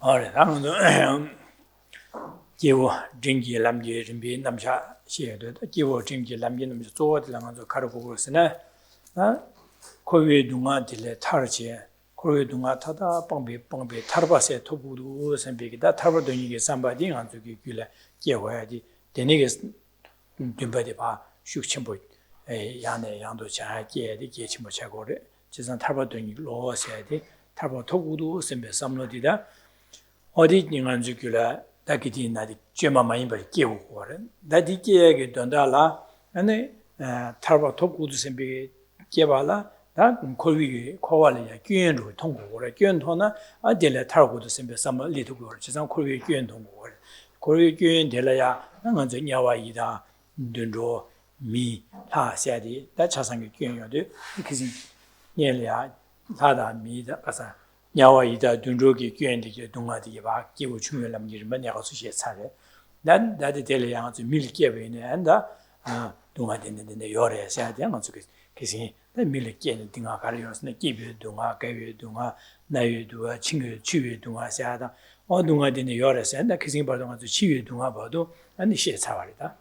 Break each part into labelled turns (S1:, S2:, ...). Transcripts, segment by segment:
S1: Alright, Jiwo Jingi Lamji Rimbi Namsha Shiedo, Jiwo Jingi Lamji Namsha Zod Langanzo Karagosina, Kowe Dunga Dile Tarche, Kowe Dunga Tada, Pombi, Tarbase, Tobudu, Sambigida, Tarbadoni, somebody on to Gula, Jewa, Denigas Dumbadipa, Shukchimbo, Yane Yando Cha, the Gachimachagore, Chisan Tarbadoni, Law Sadi, Tarbo Tobudu, Sembe Samlodida. 어디 인간 주기라 다기디 나디 제마마인 버 깨고 거는 다디 깨게 된다라 아니 타바 토구도 셈비 깨발라 다 콜위 코발이야 규현로 통고를 규현토나 아딜레 타고도 셈비 삼을 리도고 지상 콜위 규현 통고를 콜위 규현 될라야 나는 냐와이다 된로 미 하샤디 다 차상의 규현요도 그지 녀랴 다다 미다 가사 야와이다 dunro기 gyendike dungadi ba kiwo chumyelam girman ya su she sare dan da de tele yang zu milke ne anda dungadi ne yore sa de ang zu kesi da milke ne dinga kar yos ne kibe dunga kawe dunga nawe duwa chingwe chiwe dunga sa da o dungadi ne yore sa da kesi ba dunga zu chiwe dunga ba do ani she sa warida.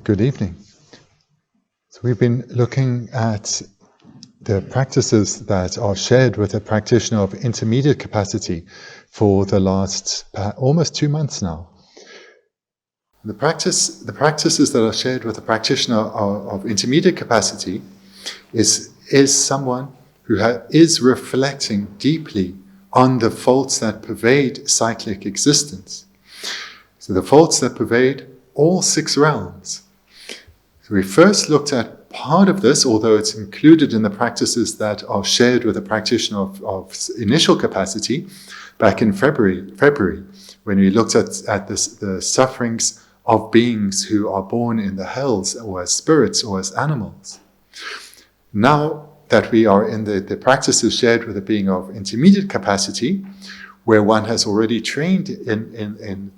S2: Good evening. So we've been looking at the practices that are shared with a practitioner of intermediate capacity for the last almost 2 months now. The practices that are shared with a practitioner of intermediate capacity is someone who is reflecting deeply on the faults that pervade cyclic existence. So the faults that pervade all 6 realms. So we first looked at part of this, although it's included in the practices that are shared with a practitioner of initial capacity, back in February, when we looked at the sufferings of beings who are born in the hells, or as spirits, or as animals. Now that we are in the practices shared with a being of intermediate capacity, where one has already trained in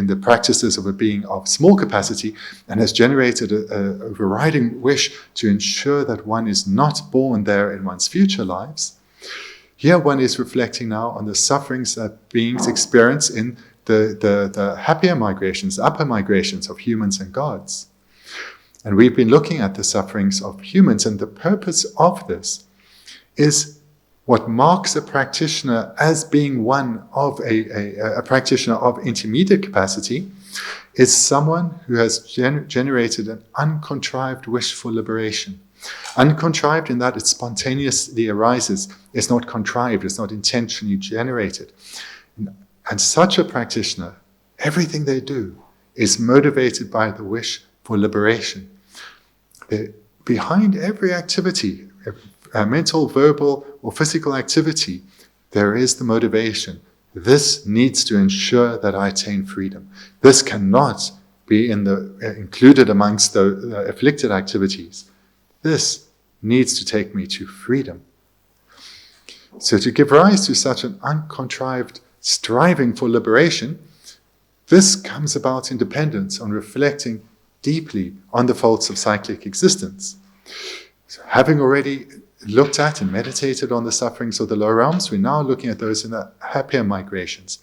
S2: the practices of a being of small capacity and has generated a overriding wish to ensure that one is not born there in one's future lives. Here one is reflecting now on the sufferings that beings experience in the happier migrations, upper migrations of humans and gods. And we've been looking at the sufferings of humans, and the purpose of this is what marks a practitioner as being one of a practitioner of intermediate capacity is someone who has generated an uncontrived wish for liberation. Uncontrived in that it spontaneously arises. It's not contrived, it's not intentionally generated. And such a practitioner, everything they do is motivated by the wish for liberation. Behind every activity, mental, verbal, or physical activity, there is the motivation. This needs to ensure that I attain freedom. This cannot be included amongst the afflicted activities. This needs to take me to freedom. So to give rise to such an uncontrived striving for liberation, this comes about in dependence on reflecting deeply on the faults of cyclic existence. So having already looked at and meditated on the sufferings of the lower realms, we're now looking at those in the happier migrations.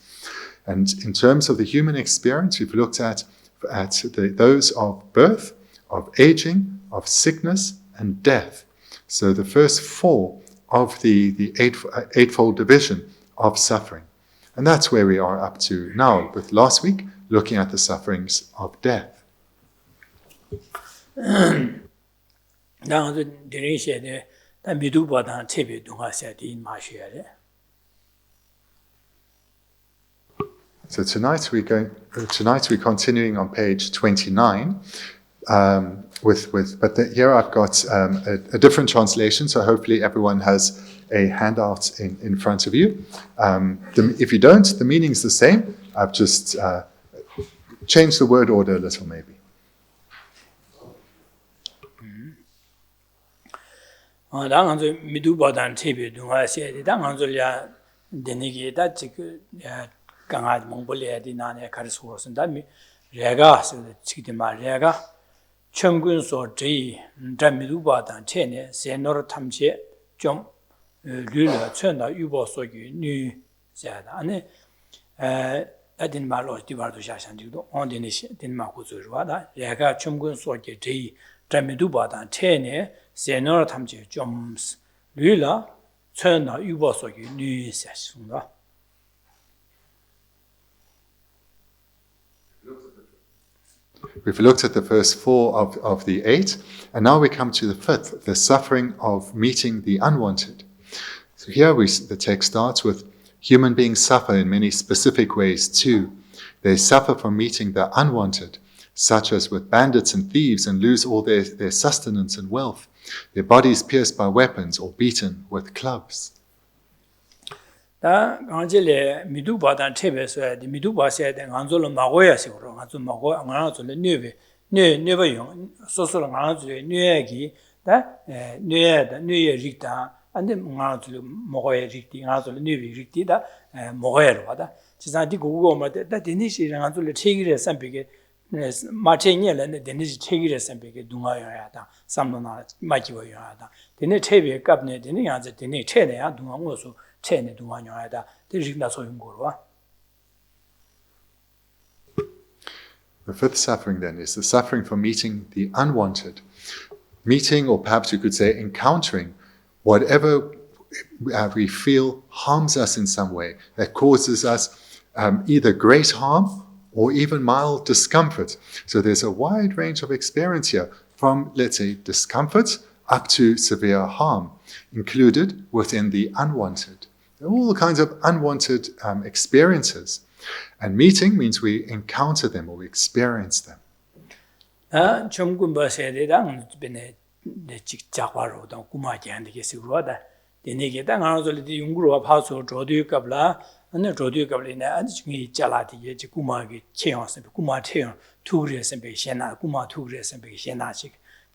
S2: And in terms of the human experience, we've looked at those of birth, of aging, of sickness, and death. So the first 4 of the eightfold division of suffering. And that's where we are up to now, with last week looking at the sufferings of death. So tonight we're continuing on page 29 here I've got a different translation, so hopefully everyone has a handout in front of you. If you don't, the meaning's the same. I've just changed the word order a little, maybe.
S1: Chungun so Ji, Dramidubadan Chene, Senor Tamche, Jom Lula, Chuna, Ubo so you knew Zadane. Adin Malo, Divardo Shashandu, on the nation, Din Makuzuada, Yaga Chungun so Ji, Dramidubadan Chene, Senor Tamche, Joms Lula, Chuna, Ubo so you knew Sasunda.
S2: We've looked at the first 4 of the 8, and now we come to the 5th, the suffering of meeting the unwanted. So here the text starts with, human beings suffer in many specific ways too. They suffer from meeting the unwanted, such as with bandits and thieves, and lose all their sustenance and wealth, their bodies pierced by weapons or beaten with clubs.
S1: 다 강제래 미두바단 체베서 미두바세에 대한 안절로 마고야시고 안절 마고 안가절로 뇌베용 소소로 안가절로 뇌기 다 뇌에 리다 안데 안가절로 먹어야 리디 안가절로 뇌비 리디다 먹어야 와다 지사디 고고마데 다 데니시랑 안절로 체기래 삼비게 마체니엘네 데니시 체기래 삼비게 둥아야다 삼노나 마지워야다 데네 체베 갑네 데네 안제 데네 체네야 둥아고서 The
S2: fifth suffering then is the suffering from meeting the unwanted. Meeting, or perhaps you could say encountering, whatever we feel harms us in some way, that causes us either great harm or even mild discomfort. So there's a wide range of experience here, from, let's say, discomfort up to severe harm, included within the unwanted. All kinds of unwanted experiences. And meeting means we encounter them or we experience them.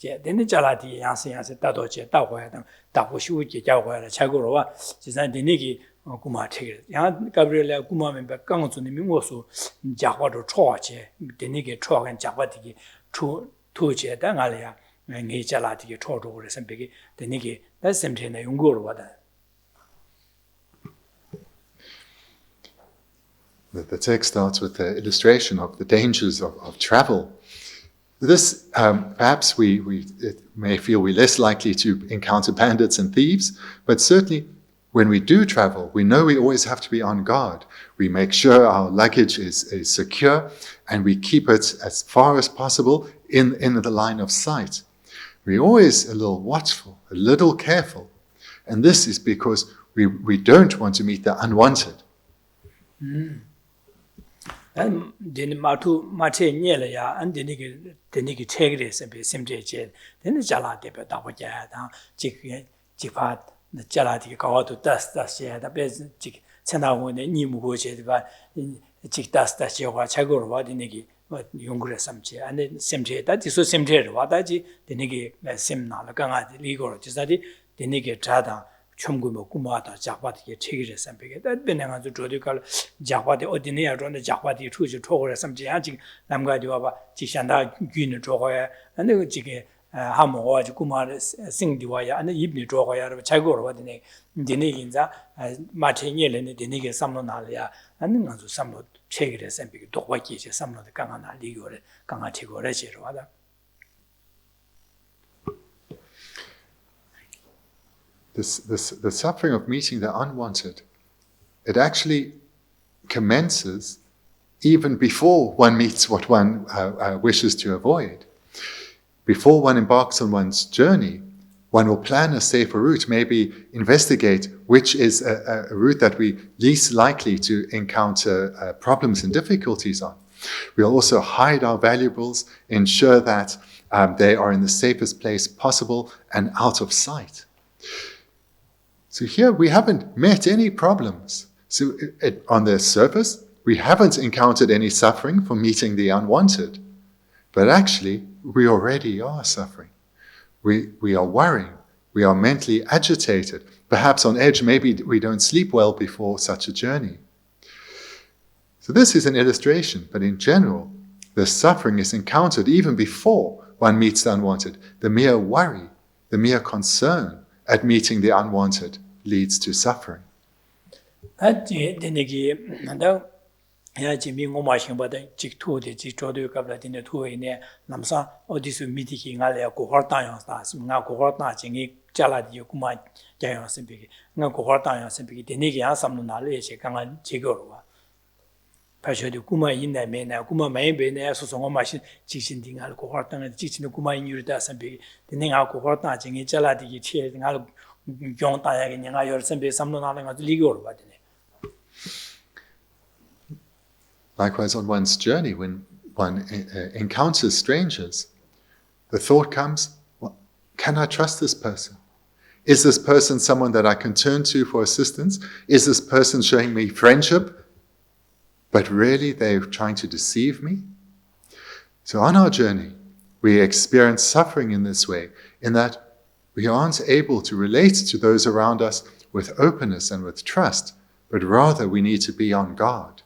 S1: Then Jalati Yansi Tadoche, Tawa, Taposhu, Jawa, Chagorova, Dinigi, Kuma Tigre, Yan Gabriela Kuma member Gangs on the Mimoso, Jawado Troche, Dinigi Trog and Javati, Tuche, Dangalia, and Jalati, Tordo, and Biggie, Dinigi, that's empty in the Ungurwada.
S2: The text starts with the illustration of the dangers of travel. This, perhaps it may feel we're less likely to encounter bandits and thieves, but certainly when we do travel, we know we always have to be on guard. We make sure our luggage is secure, and we keep it as far as possible in the line of sight. We're always a little watchful, a little careful. And this is because we don't want to meet the unwanted.
S1: And then Matu Mate Nielia and the Niki Tegris and be simply jet. Then the Jalati, but Dawaja, Jipat, the Jalati go to dust that year, the best Jik Sena when the Nimugo, but Jik dust that year, what Chagor, what the Niki, what younger some chair, and then simply that is so simply what I did, the Niki Simna, the Ganga, the legal, just that the Niki Trada. Chumgumo Kumata, Japati, Tigris, and Picket, that Benanga to Jodical Japati, ordinary on the Japati, Tuja, Tor, some Giantic, Lamgaduaba, Chishanda, Guna Joya, and the Jiki Hamo, Kumar, Sing Diwaya, and the Ibni Joya of Chagor, what the name, Diniginza, Martinel, and the Dinig, Samnonalia, and then also some of Chigris and Picket, Dowaki, some of the Gangana, Ligor, Gangatigo, Regis.
S2: The suffering of meeting the unwanted, it actually commences even before one meets what one wishes to avoid. Before one embarks on one's journey, one will plan a safer route, maybe investigate which is a route that we least likely to encounter problems and difficulties on. We'll also hide our valuables, ensure that they are in the safest place possible and out of sight. So here we haven't met any problems. So on the surface, we haven't encountered any suffering from meeting the unwanted. But actually, we already are suffering. We are worrying. We are mentally agitated. Perhaps on edge, maybe we don't sleep well before such a journey. So this is an illustration, but in general, the suffering is encountered even before one meets the unwanted. The mere worry, the mere concern at meeting the unwanted leads to suffering.
S1: 야 지미 고마싱바다 직토데 직토도 갑라딘데 토이네 남사 어디서 미티기 갈래야 고헐다양스다 nga 고헐다 징이 잘라디 구마 자양스비기 nga 고헐다양스비기 데니기 한 삼는 날에 강한 제거로와 파셔도 구마 있네 메나 구마 메베네 소송어 마시 직신딩할 고헐다는 직신의 구마 인유르다 삼비기 데니가 고헐다 징이 잘라디기 치에 nga 경다야게 nga 열선비 삼는 날에 가지고 리고로 받네.
S2: Likewise, on one's journey, when one encounters strangers, the thought comes, well, can I trust this person? Is this person someone that I can turn to for assistance? Is this person showing me friendship, but really they're trying to deceive me? So on our journey, we experience suffering in this way, in that we aren't able to relate to those around us with openness and with trust, but rather we need to be on guard.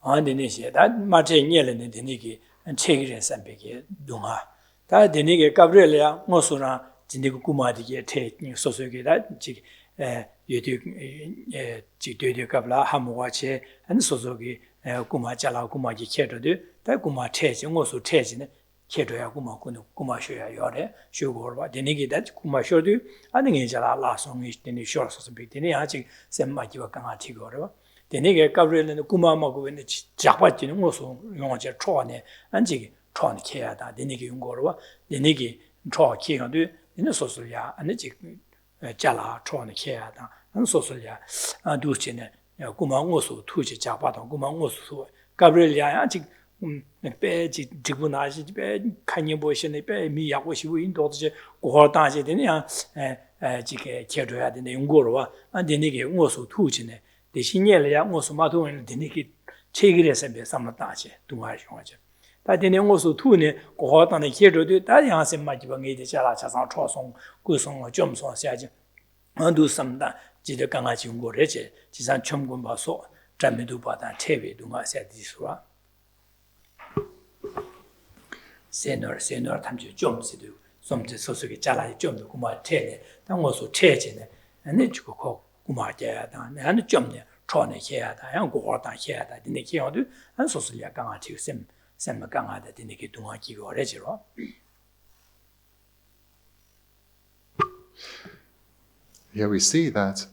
S1: 안데니시 다 마체 녀레네 데니기 체기레 산베게 동아 다 데니게 가브리엘야 모소라 진디고 구마디게 테 소소게다 지 예디 지되되 갑라 하모와체 안 소소게 구마자라 구마지 체도데 다 구마 체지 모소 체지네 체도야 구마고노 구마쇼야 요래 쇼고르바 데니게 다 구마쇼도 아니게 자라 라송이 데니 쇼소소베 데니 아직 셈마지와 강아티고르바 데니게 가브리엘은 구마마고 왠 작바지는 것소 용어제 초안에 안지기 초안 케야다 데니게 용거로와 데니게 초 케가도 이는 소소야 안지 자라 초안 케야다 안 소소야 두치네 구마고소 투지 작바도 구마고소 가브리엘야 아직 배지 지구나지 배 칸이보시네 배 미야고시고 인도지 고다지 되냐 지게 제도야 되는 용거로와 안 데니게 용어소 투지네 대신에야 무슨 마도는 되니기 체기에서 배삼다지 동아시오죠. 다데네 무슨 투네 고하다는 계도도 다양한 마지방에 되자라 자상 초송 구송 점송 사지 안도 삼다 지도 강아지 용거래지 지산 첨군 봐서 잠에도 받아 체비 동아세디스와 세너 탐지 점스도 somte sosugi jala jomdo kuma tene ta ngoso chejene ane chuko ko kuma jaya da ane jomne chone cheya da yang go da cheya da dine ki yodu an sosulia kanga chi sem kanga da dine ki dunga ki go rejiro.
S2: Here we see that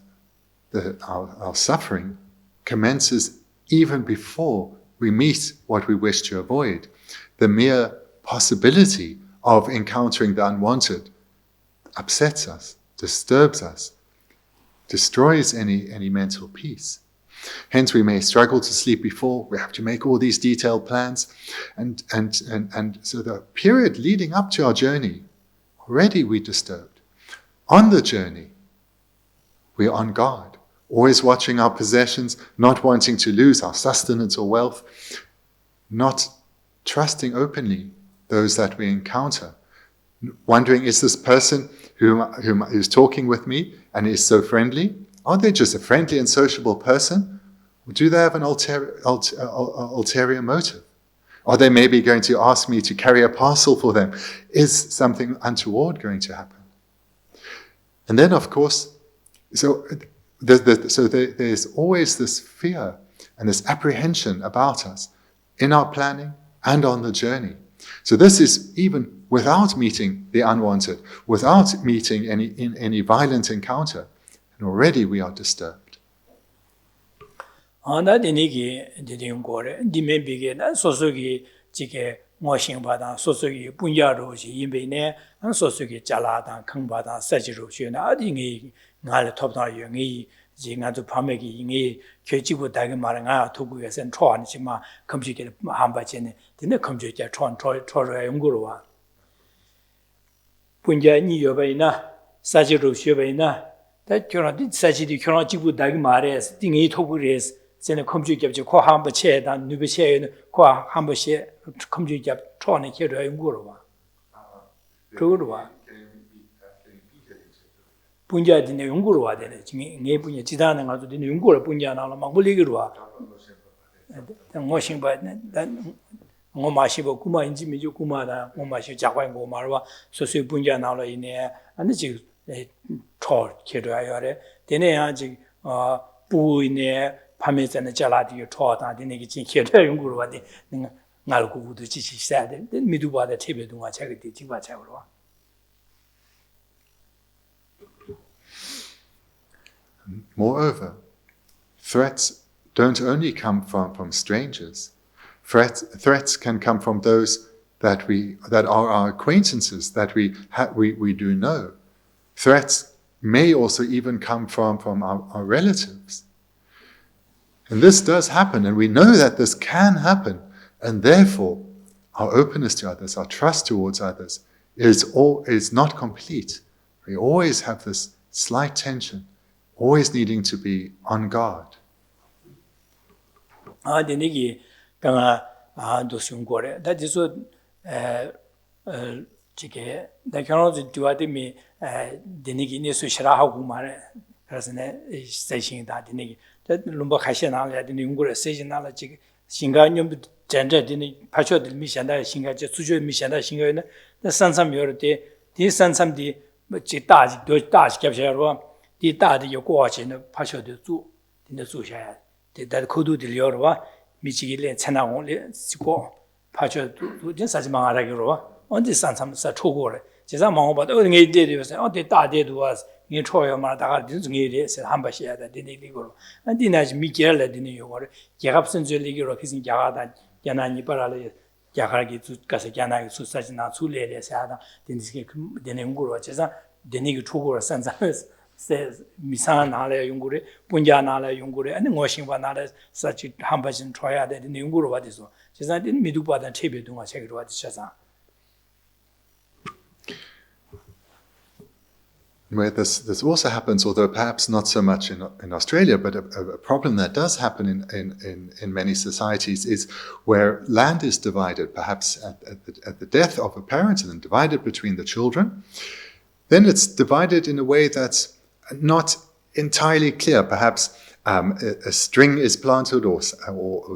S2: our suffering commences even before we meet what we wish to avoid. The mere possibility of encountering the unwanted upsets us, disturbs us, destroys any mental peace. Hence we may struggle to sleep before, we have to make all these detailed plans, and so the period leading up to our journey, already we're disturbed. On the journey, we're on guard, always watching our possessions, not wanting to lose our sustenance or wealth, not trusting openly those that we encounter, wondering, is this person who's talking with me and is so friendly, are they just a friendly and sociable person? Or do they have an ulterior motive? Are they maybe going to ask me to carry a parcel for them? Is something untoward going to happen? And then, of course, so there's always this fear and this apprehension about us in our planning and on the journey. So this is even without meeting the unwanted, without meeting any violent encounter, and already we are disturbed.
S1: Anda denigi dedin gore dime bige na sosogi jike ngoshingbada sosogi bunjaro ji yinbene an sosogi jalada kangbada sajiru shena adingi ngal topda yongi jinga zu pamegi ingi kyeji고 다게 말anga 도구에선 초안지마 검지게 한바제네 근데 검지게 초로야 연구로와 분자니 여바이나 사지로 쉬어바이나 다 결혼이 사지디 결혼지고 다게 말에서 띵이 도구에서 전에 검지게 코 한바체다 누베체는 코 한바체 검지게 초안에 결혼 연구로와 그거로와 분자들이 연구로 와야 되네. 지금 내 분야 지단은 가서 되는 연구를 분야 나라 막 물리기로 와. 뭐 신바 ngomashibo kuma inji miju kuma da ngomashi jakwa ngomarwa sosu bunja nalo ine ane ji cho kedo ayore dene ya ji 부 ine 밤에서는 잘라디 초다 되는 진 계획 연구로 와디 알고도 지시 써야 돼 미두바다 태배동아 책이 뒤집어 잡으러 와
S2: Moreover, threats don't only come from strangers. Threats can come from those that are our acquaintances, that we do know. Threats may also even come from our relatives. And this does happen, and we know that this can happen, and therefore our openness to others, our trust towards others is not complete. We always have this slight tension, always needing to be on guard.
S1: 되게 강아 도승고래 다지서 지게 내가는 두아데미 되게 니스 싫어하고 말해 그래서네 세신다 되게 룸바 가시나래 되게 연구를 세진나라 지금 신가념 전제 되게 파쇼들 미션다 신가제 수조 미션다 신가는 산삼여를 때 산삼디 지大겹쳐로 이大的 有过去呢 파쇼도 주 되는 주셔야 돼 코드들 여러와 미치기래 천하공래 시고 파쇼도 진사지만 알아기로 언제 산삼사 초고래 제가 망어봐도 어디 데려서 어디 다데도 와서 이 초여 말다가 중에서 한 번씩 해야 돼 되니고 안디나지 미결래 되는 요거를 개갑선절리기로 그신 야가다 야나니 바라래 야가기 가서 야나기 수사지나 술래래서 하다 되니게 되는 거로 제가 되니게 초고를 산삼에서 미사 나래 연구를 분야 나래 연구를 아니 뭐신바 나래 사치 한 번씩 줘야 되는 연구로 받아서 제가 미두바다 체배동아 책으로 받으셔서
S2: Where this also happens, although perhaps not so much in Australia, but a problem that does happen in many societies is where land is divided, perhaps at the death of a parent and then divided between the children. Then it's divided in a way that's not entirely clear. Perhaps a string is planted or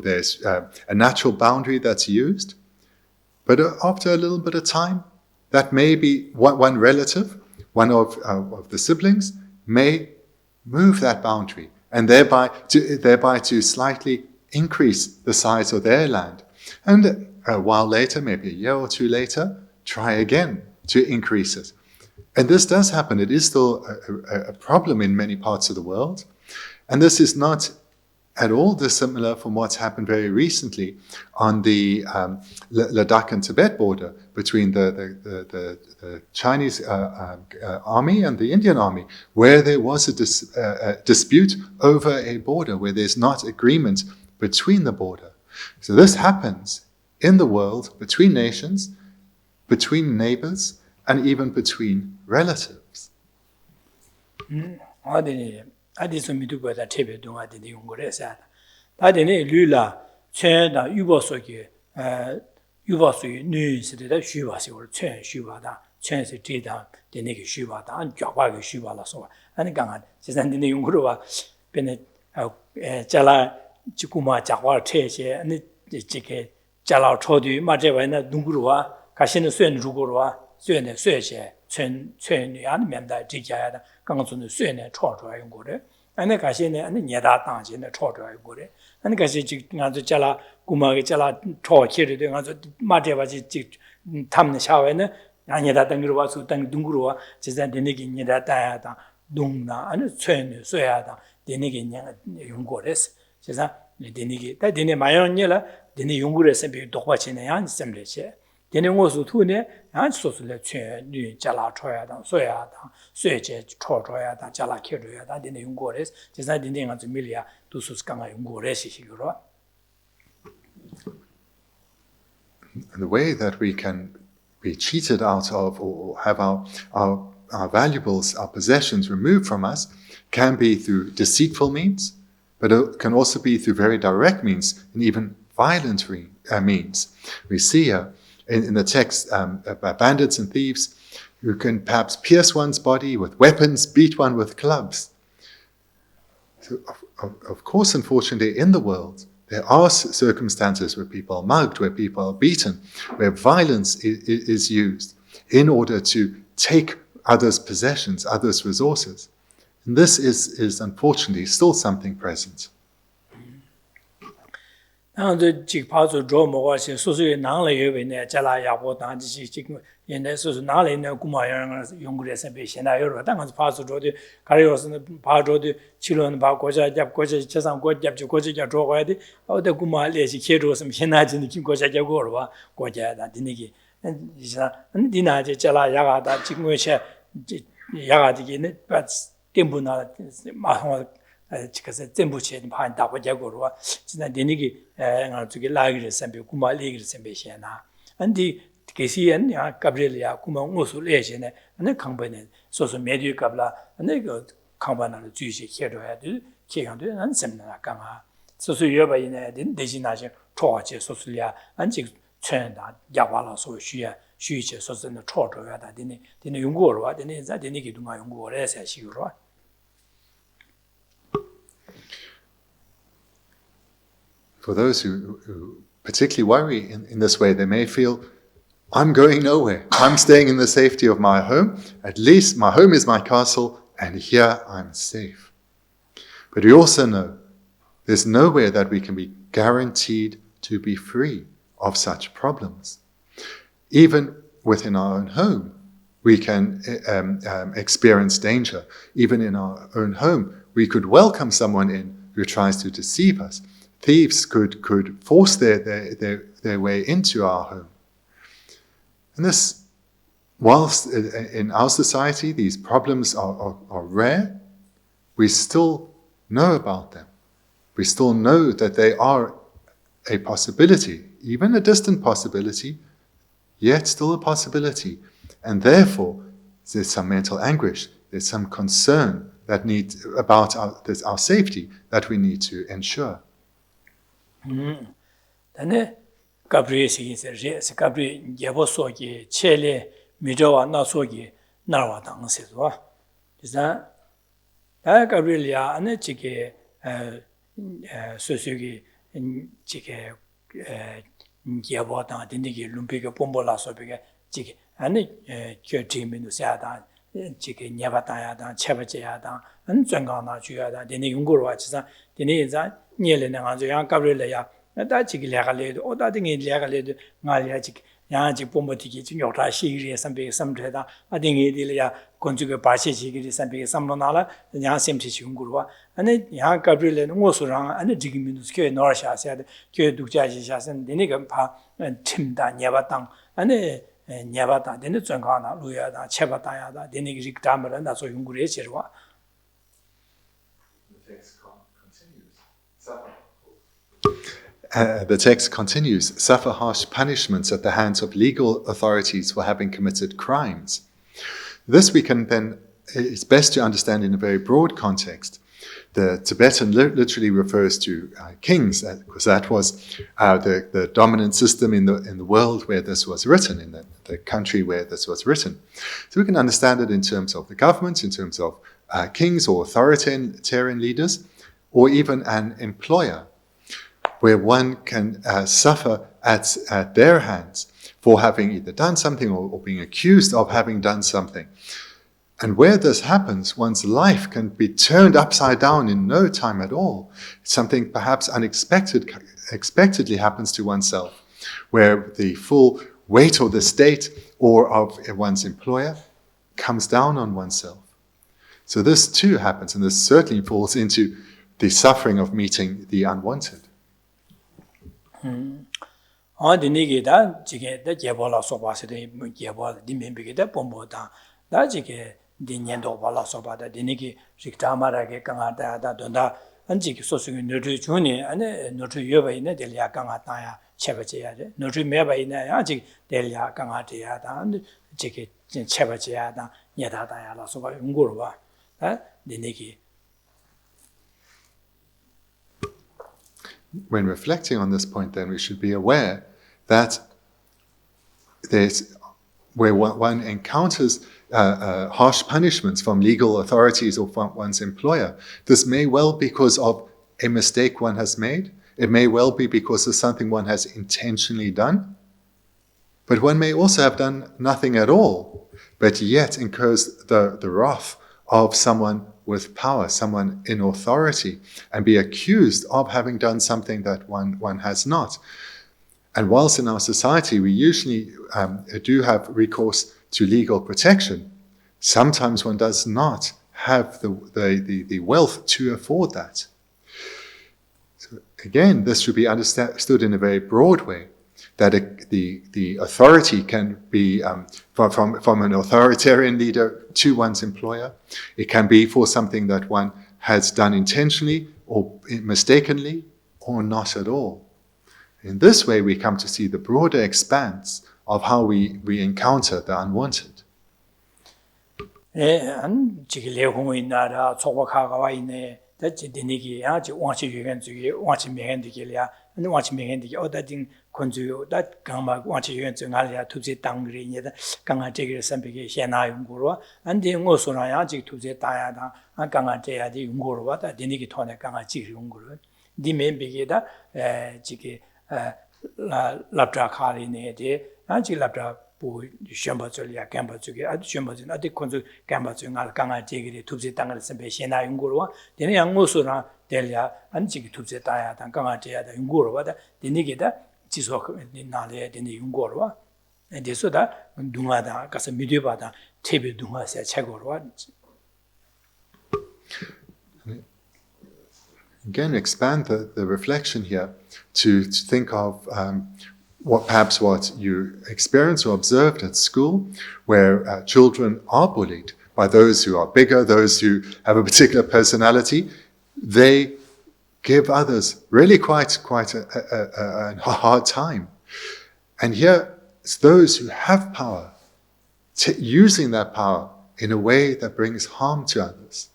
S2: there's a natural boundary that's used. But after a little bit of time, that may be one relative, one of the siblings may move that boundary and thereby to slightly increase the size of their land. And a while later, maybe a year or two later, try again to increase it. And this does happen. It is still a problem in many parts of the world. And this is not at all dissimilar from what's happened very recently on the Ladakh and Tibet border between the Chinese army and the Indian army, where there was a dispute over a border, where there's not agreement between the border. So this happens in the world between nations, between neighbors, and even between relatives.
S1: 아디서 미두고다 체베 동아데 용거래서 다데네 류라 최다 유보속에 유보속이 뉴스들의 쉬와시고 최 쉬와다 최세 제다 되네게 쉬와다 안 쫙하게 쉬와라서 아니 강한 세상인데 용거로와 변에 잘라 지구마 작화 체세 아니 지게 잘라 초디 마제와나 누구로와 가시는 수연 누구로와 수연의 수여세 최최이 아니면다 지자야다 강선의 수연의 초조한 용거래 아니 가시네 아니 녀다 당신의 초조한 거래 아니 가시 지금 아주 잘라 구마게 잘라 초치를 돼 가지고 마제바지 지 탐는 샤워에는 아니다 당기로 와서 당 둥구로와 제자 되네기 녀다 따야다 동나 아니 최연의 수여야다 되네기 용거래스 제자 되네기 다 되네 마연녀라 되네 용거래서 비 독바치네 안 셈레체 되는 것도 투네 안 소소래 최뉴 잘라 쳐야다 소야다 쇠제 쳐줘야다 잘라 키려야다 되는 용거래스 제가 되는 아주 밀리아 두수스 강아 용거래시시로
S2: The way that we can be cheated out of or have our valuables, our possessions removed from us can be through deceitful means, but it can also be through very direct means and even violent means. We see in the text bandits and thieves who can perhaps pierce one's body with weapons, beat one with clubs. So of course, unfortunately, in the world, There are circumstances where people are mugged, where people are beaten, where violence is used in order to take others' possessions, others' resources. And this is unfortunately still something present.
S1: 지금서 전부체 판다고 되고로 진짜 되니기 저기 라기를 선배 구마 리기를 선배시나 안디 계시엔 야 가브리엘야 구마 무술레시네 네 강변에 소소 메디어 갑라 네 그 강변을 주시 해줘야 돼 기간도 안 셈나 강아 소소 여바이네 대신하시 초아체 소술이야 안지 천다 야와라서 쉬이체 소소는 초조야 다 되네 연구로 와 되네 자 되니기 동아 연구를 해서 시기로
S2: For those who particularly worry in this way, they may feel, I'm going nowhere. I'm staying in the safety of my home. At least my home is my castle, and here I'm safe. But we also know there's nowhere that we can be guaranteed to be free of such problems. Even within our own home, we can experience danger. Even in our own home, we could welcome someone in who tries to deceive us. Thieves could force their way into our home. And this, whilst in our society these problems are rare, we still know about them. We still know that they are a possibility, even a distant possibility, yet still a possibility. And therefore, there's some mental anguish, there's some concern that about our safety that we need to ensure.
S1: 근데 가브리엘이 가브리 예보속이 첼레 미저와 나속이 나와 당세도 그래서 가브리엘이야 안에 지게 소속이 지게 예보다 된디기 룸피게 뽐볼라서비게 지게 안에 교티민도 사다 지게 녀바다야다 체바제야다 안 정강나 주야다 되는 연구로 와서 되는 이자 니엘레는 아주 양 가브리엘이야 다 지게 레갈레도 오다딩이 레갈레도 말이야 지게 양지 뽐보티기 좀 요타 시리에 선배 섬트다 아딩이들이야 건축의 바시지기리 선배 섬로나라 양 셈치 연구로 와 안에 양 가브리엘은 무엇으랑 안에 지금 민스케 노르샤샤데 교회 독자지샤선 되니까 바 팀다 녀바당 안에 녀바다 되는 정강나 루야다 체바다야다 되는 게 담을 나서 연구를 해지와
S2: The text continues, suffer harsh punishments at the hands of legal authorities for having committed crimes. This we can then, it's best to understand in a very broad context. The Tibetan literally refers to kings, because that was the dominant system in the world where this was written, in the country where this was written. So we can understand it in terms of the government, in terms of kings or authoritarian leaders, or even an employer, where one can suffer at their hands for having either done something or being accused of having done something. And where this happens, one's life can be turned upside down in no time at all. Something perhaps unexpectedly happens to oneself, where the full weight of the state or of one's employer comes down on oneself. So this too happens, and this certainly falls into the suffering of meeting the unwanted.
S1: 어디니게다 지게 예보라 소바스데 예보 디멘비게다 본보다 나지게 디년도 발라 소바다 디니기 식다마라게 강하다다 돈다 안지기 소수기 너르 주니 안에 너르 여바이네 델야 강하다야 체버제야데 너르 메바이네 아직 델야 강하대야다 지게 체버제야다 녀다다야라 소바 연구로 봐 디니기.
S2: When reflecting on this point, then we should be aware that where one encounters harsh punishments from legal authorities or from one's employer, this may well be because of a mistake one has made. It may well be because of something one has intentionally done, but one may also have done nothing at all, but yet incurs the wrath of someone with power, someone in authority, and be accused of having done something that one has not. And whilst in our society we usually do have recourse to legal protection, sometimes one does not have the wealth to afford that. So again, this should be understood in a very broad way, that the authority can be from an authoritarian leader to one's employer. It can be for something that one has done intentionally or mistakenly or not at all. In this way, we come to see the broader expanse of how we encounter the unwanted.
S1: Labdra Kali ne de, Anchi Labdra Bu Shambazulia, Gambazuki, at Shambazin, at the Konzu Gambazungal Ganga Jigri, Tubzi Tangal Sempe, Shena Yungurua, then young Musura, Delia, and Jig Tubzi Taya, and Ganga Jaya, the Yungurua, the Nigida, Chisok, the Nale, the Yungurua, and the Soda, Dumada, Casamidubada, Tibi Duma, Chagorua.
S2: Again, expand the reflection here to think of what you experienced or observed at school, where children are bullied by those who are bigger, those who have a particular personality. They give others really quite a hard time. And here, it's those who have power, using that power in a way that brings harm to others.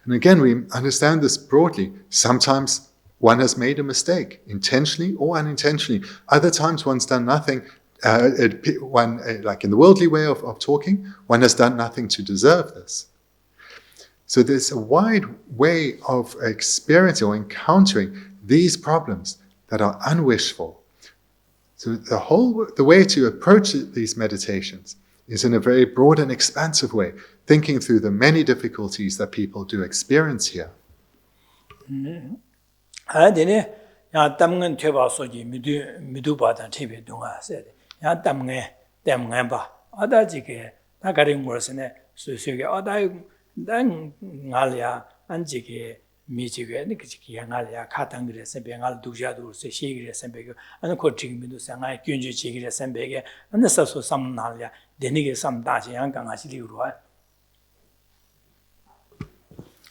S2: And again, we understand this broadly. Sometimes one has made a mistake, intentionally or unintentionally. Other times one's done nothing, like in the worldly way of talking, one has done nothing to deserve this. So there's a wide way of experiencing or encountering these problems that are unwished for. So the way to approach these meditations is in a very broad and expansive way, thinking through the many difficulties that people do experience here.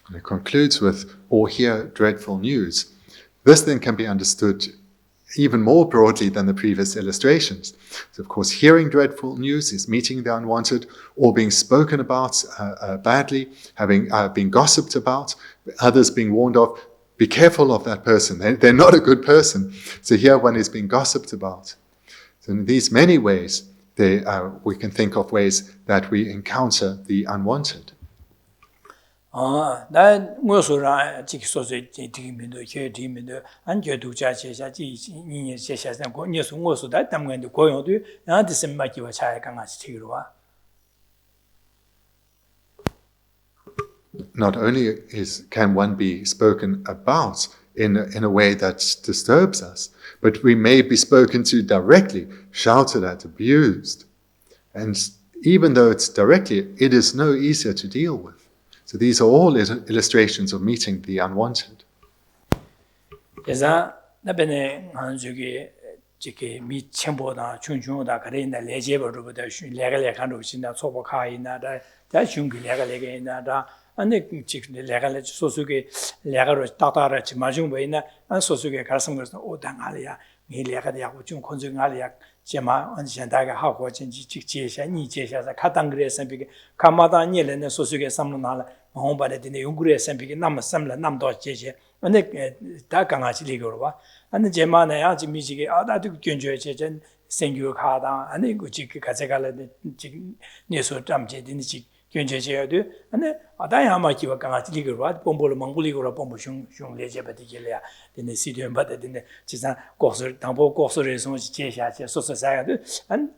S2: And it concludes with, or hear dreadful news. This then can be understood even more broadly than the previous illustrations. So of course, hearing dreadful news is meeting the unwanted, or being spoken about badly, having been gossiped about, others being warned of, be careful of that person, they're not a good person. So here one is being gossiped about. So in these many ways, we can think of ways that we encounter the unwanted.
S1: 나 무엇으로 지기 소소에 디민도 디민도 안겨도 자체자 지니 제샤는 거 녀수 무엇으로 담근데 고용도 나한테 sem마기와 차이가 같이 되기로와.
S2: Not only can one be spoken about in a way that disturbs us, but we may be spoken to directly, shouted at, abused. And even though it's directly, it is no easier to deal with. So these are all illustrations of meeting the unwanted.
S1: 그래서 나변에 한주기 지게 미첨보다 중중다 그래인다 레제버로보다 레갈레간도 신다 소복하이나다 다 중기 레갈레게나다 안에 지금 레갈레 소수게 레가로 따따라지 마중 보이나 안 소수게 가슴 것은 오당알이야 이 레가야고 좀 건중알이야 제마 언젠다가 하고 진지 직제샤 니제샤서 가당 그래서 비게 가마다 니레는 소수게 삼는알 마음바데 되네 용구레서 비게 남 삼라 남도 제제 근데 다 강아지 리거로 봐 안에 제마나야 지금 미지게 아다도 견줘야 제전 생규 가다 안에 그 지금 가져갈래 지금 내서 잠제 되는지 견제제야도 안에 아다야마기와 강아지 리그로 봄볼 망불리고로 봄보슝 레제바디게야 되네 시디언 바데네 지상 고스 당보 고스에서 제샤제 소소사야도 안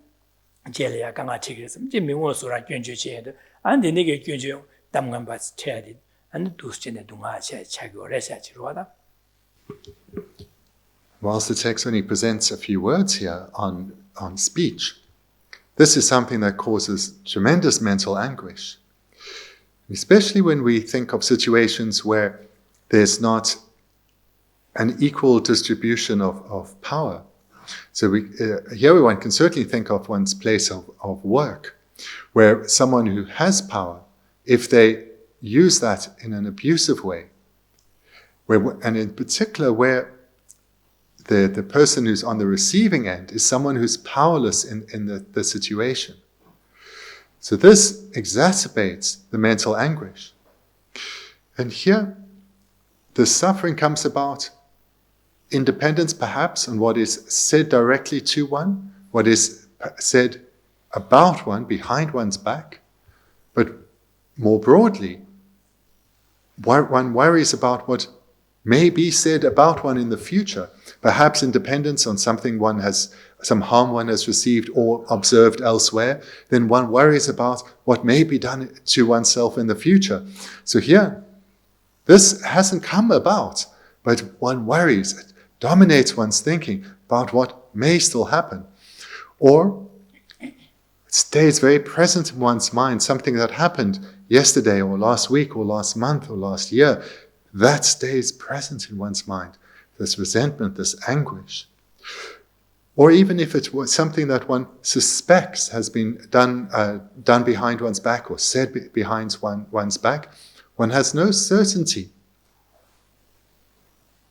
S1: 제리아 강아지 그래서 이제 명호소라 견제제야도 안 되네게 견제 담감 받 쳐야지 안 두스진의 동아 차고래사지로 하다.
S2: Whilst the text only presents a few words here on speech, this is something that causes tremendous mental anguish, especially when we think of situations where there's not an equal distribution of power. So here one can certainly think of one's place of work, where someone who has power, if they use that in an abusive way, and in particular where the person who's on the receiving end is someone who's powerless in the situation. So this exacerbates the mental anguish. And here, the suffering comes about in dependence perhaps on what is said directly to one, what is said about one, behind one's back, but more broadly, one worries about what may be said about one in the future, perhaps in dependence on some harm one has received or observed elsewhere, then one worries about what may be done to oneself in the future. So here, this hasn't come about, but one worries, it dominates one's thinking about what may still happen. Or it stays very present in one's mind, something that happened yesterday or last week or last month or last year, that stays present in one's mind, this resentment, this anguish. Or even if it was something that one suspects has been done behind one's back or said behind one's back, one has no certainty.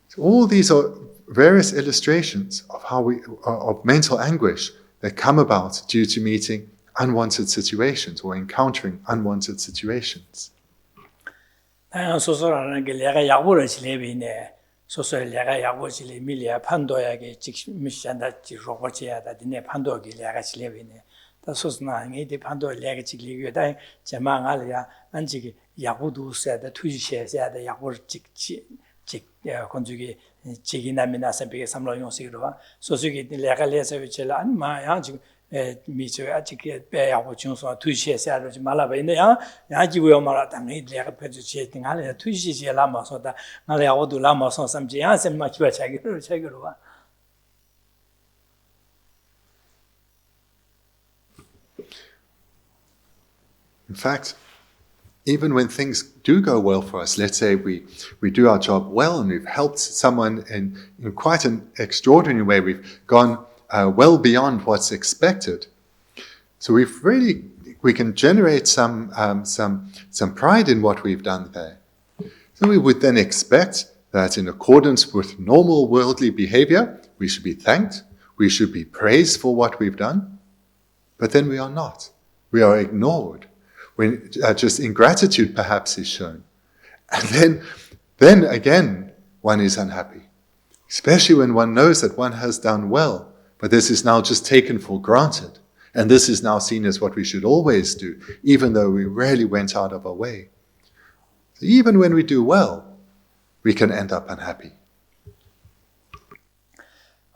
S2: So all these are various illustrations of of mental anguish that come about due to meeting unwanted situations or encountering unwanted situations.
S1: 소소라는 게 내가 약보를 지내비네 소소를 내가 약보 지내 밀리아 판도야게 직미션다 지로버지야다 네 판도기 내가 지내비네 다 소소나 이게 판도 내가 지리게다 제망알이야 안지기 약보도 세다 투지셔야다 약보를 직직 건주기 지기남이나서 비게 삼로 용식으로 소소기 내가 레서 위치라 안마야 지금 미저 아직 배하고 중소 투시에서 말아봐인데야 야지고요 말아 당연히 내가 배주지 등하래 투시지 라마서다 나래 어두 라마서 삼지 야sem 마치바 자기로 와.
S2: In fact, even when things do go well for us, let's say we do our job well and we've helped someone in quite an extraordinary way, we've gone well beyond what's expected. So we can generate some pride in what we've done there. So we would then expect that in accordance with normal worldly behavior, we should be thanked, we should be praised for what we've done, but then we are not. We are ignored. When just ingratitude perhaps is shown. And then again, one is unhappy. Especially when one knows that one has done well, but this is now just taken for granted. And this is now seen as what we should always do, even though we really went out of our way. So even when we do well, we can end up unhappy.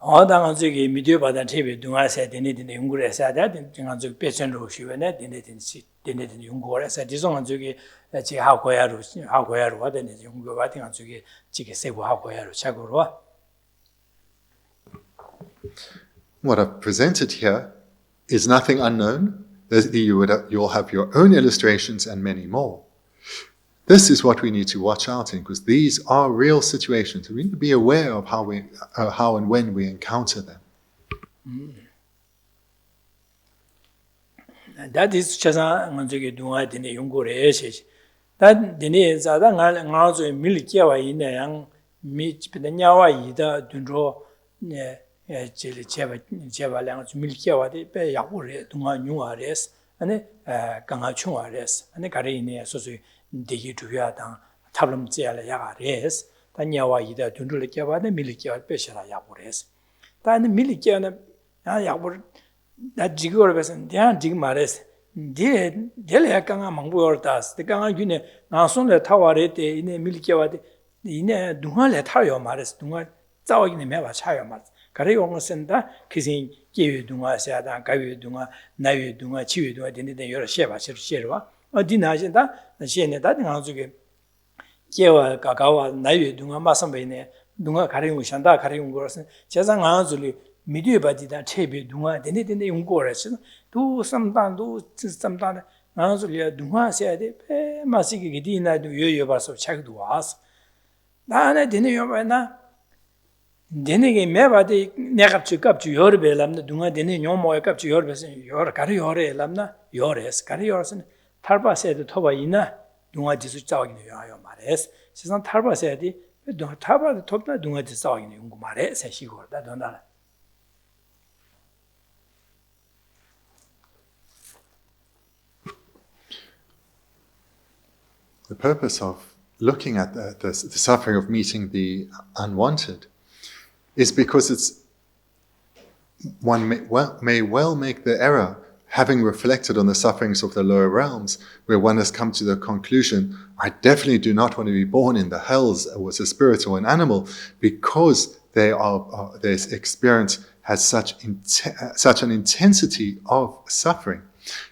S1: 어당은 저기 미디어 받은 TV 동아세 되는 연구를 해야 돼. 지금 저 배선로 쉬면에 되는 연구를 해서 지성은 저기 지 하고야로 하는 연구 같은 거 저기 지게 세고 하고야로 작으로 와.
S2: What I've presented here is nothing unknown. You'll have your own illustrations and many more. This is what we need to watch out in, because these are real situations. We need to be aware of how and when we encounter them.
S1: That is just 저기 동아 되는 연구를 해서 단 되는 자다 나서 밀기와 있는 미 집에냐와 이다 둔로 제발랑 밀기와데 배 약을 동아 뉴아레스 아니 강아 충아레스 아니 가리네 소소 되게 두야당 탑름지야라 야가레스 단야와 이다 둔로를 깨봐데 밀기와 배셔라 야고레스 단 밀기와는 야 약을 나 지구를 배선 야 지금 말했어 델레 강아 망부어다스 강아 균에 나손레 타와레테 이네 밀케와데 이네 둥할레 타요 말스 둥할 짜오기네 매바 차요 말 가래 용선다 그신 계유 둥아샤다 가유 둥아 나유 둥아 치유 둥아 된데 여러 셰바 셰르와 어디나진다 셰네다 나중에 계와 가가와 나유 둥아 마선베네 둥아 가래 용산다 가래 용거스 제상 안줄리 미디어 바디다 체비 둥아 된데 용거레스 도 삼단도 삼단 나줄리 둥아셔야데 페 마시기 기디나도 요요 봐서 차기도 와서 나네 되네 요바나 되네게 매바데 내갑지 갑지 여러 배람나 둥아 되네 요모에 갑지 여러 배서 여러 가리 여러 람나 여러스 가리 여러스는 탈바세도 토바이나 둥아 지수 짜오기네 요요 말레스 세상 탈바세디 둥아 타바도 톱나 둥아 지수 짜오기네 용고 말에 세시고다 don다
S2: The purpose of looking at the suffering of meeting the unwanted is because one may well make the error, having reflected on the sufferings of the lower realms, where one has come to the conclusion, I definitely do not want to be born in the hells as a spirit or an animal, because their experience has such an intensity of suffering.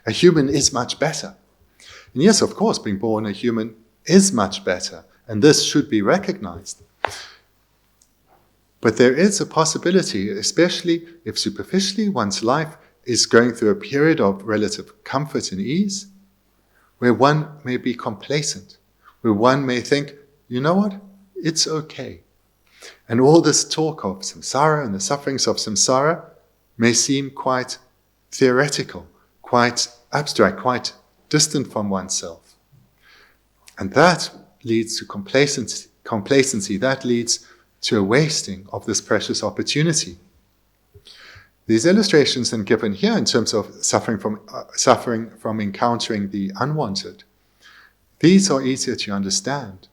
S2: A human is much better. And yes, of course, being born a human is much better, and this should be recognized. But there is a possibility, especially if superficially one's life is going through a period of relative comfort and ease, where one may be complacent, where one may think, you know what, it's okay. And all this talk of samsara and the sufferings of samsara may seem quite theoretical, quite abstract, quite distant from oneself. And that leads to complacency, that leads to a wasting of this precious opportunity. These illustrations then given here in terms of suffering from encountering the unwanted, these are easier to understand.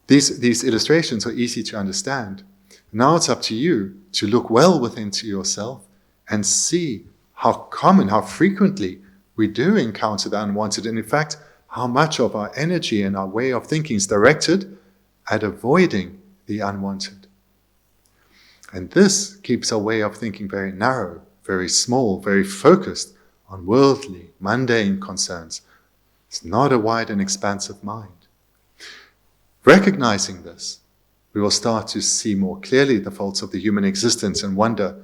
S2: These illustrations are easy to understand. Now it's up to you to look well within to yourself and see how common, how frequently we do encounter the unwanted, and in fact, how much of our energy and our way of thinking is directed at avoiding the unwanted. And this keeps our way of thinking very narrow, very small, very focused on worldly, mundane concerns. It's not a wide and expansive mind. Recognizing this, we will start to see more clearly the faults of the human existence and wonder,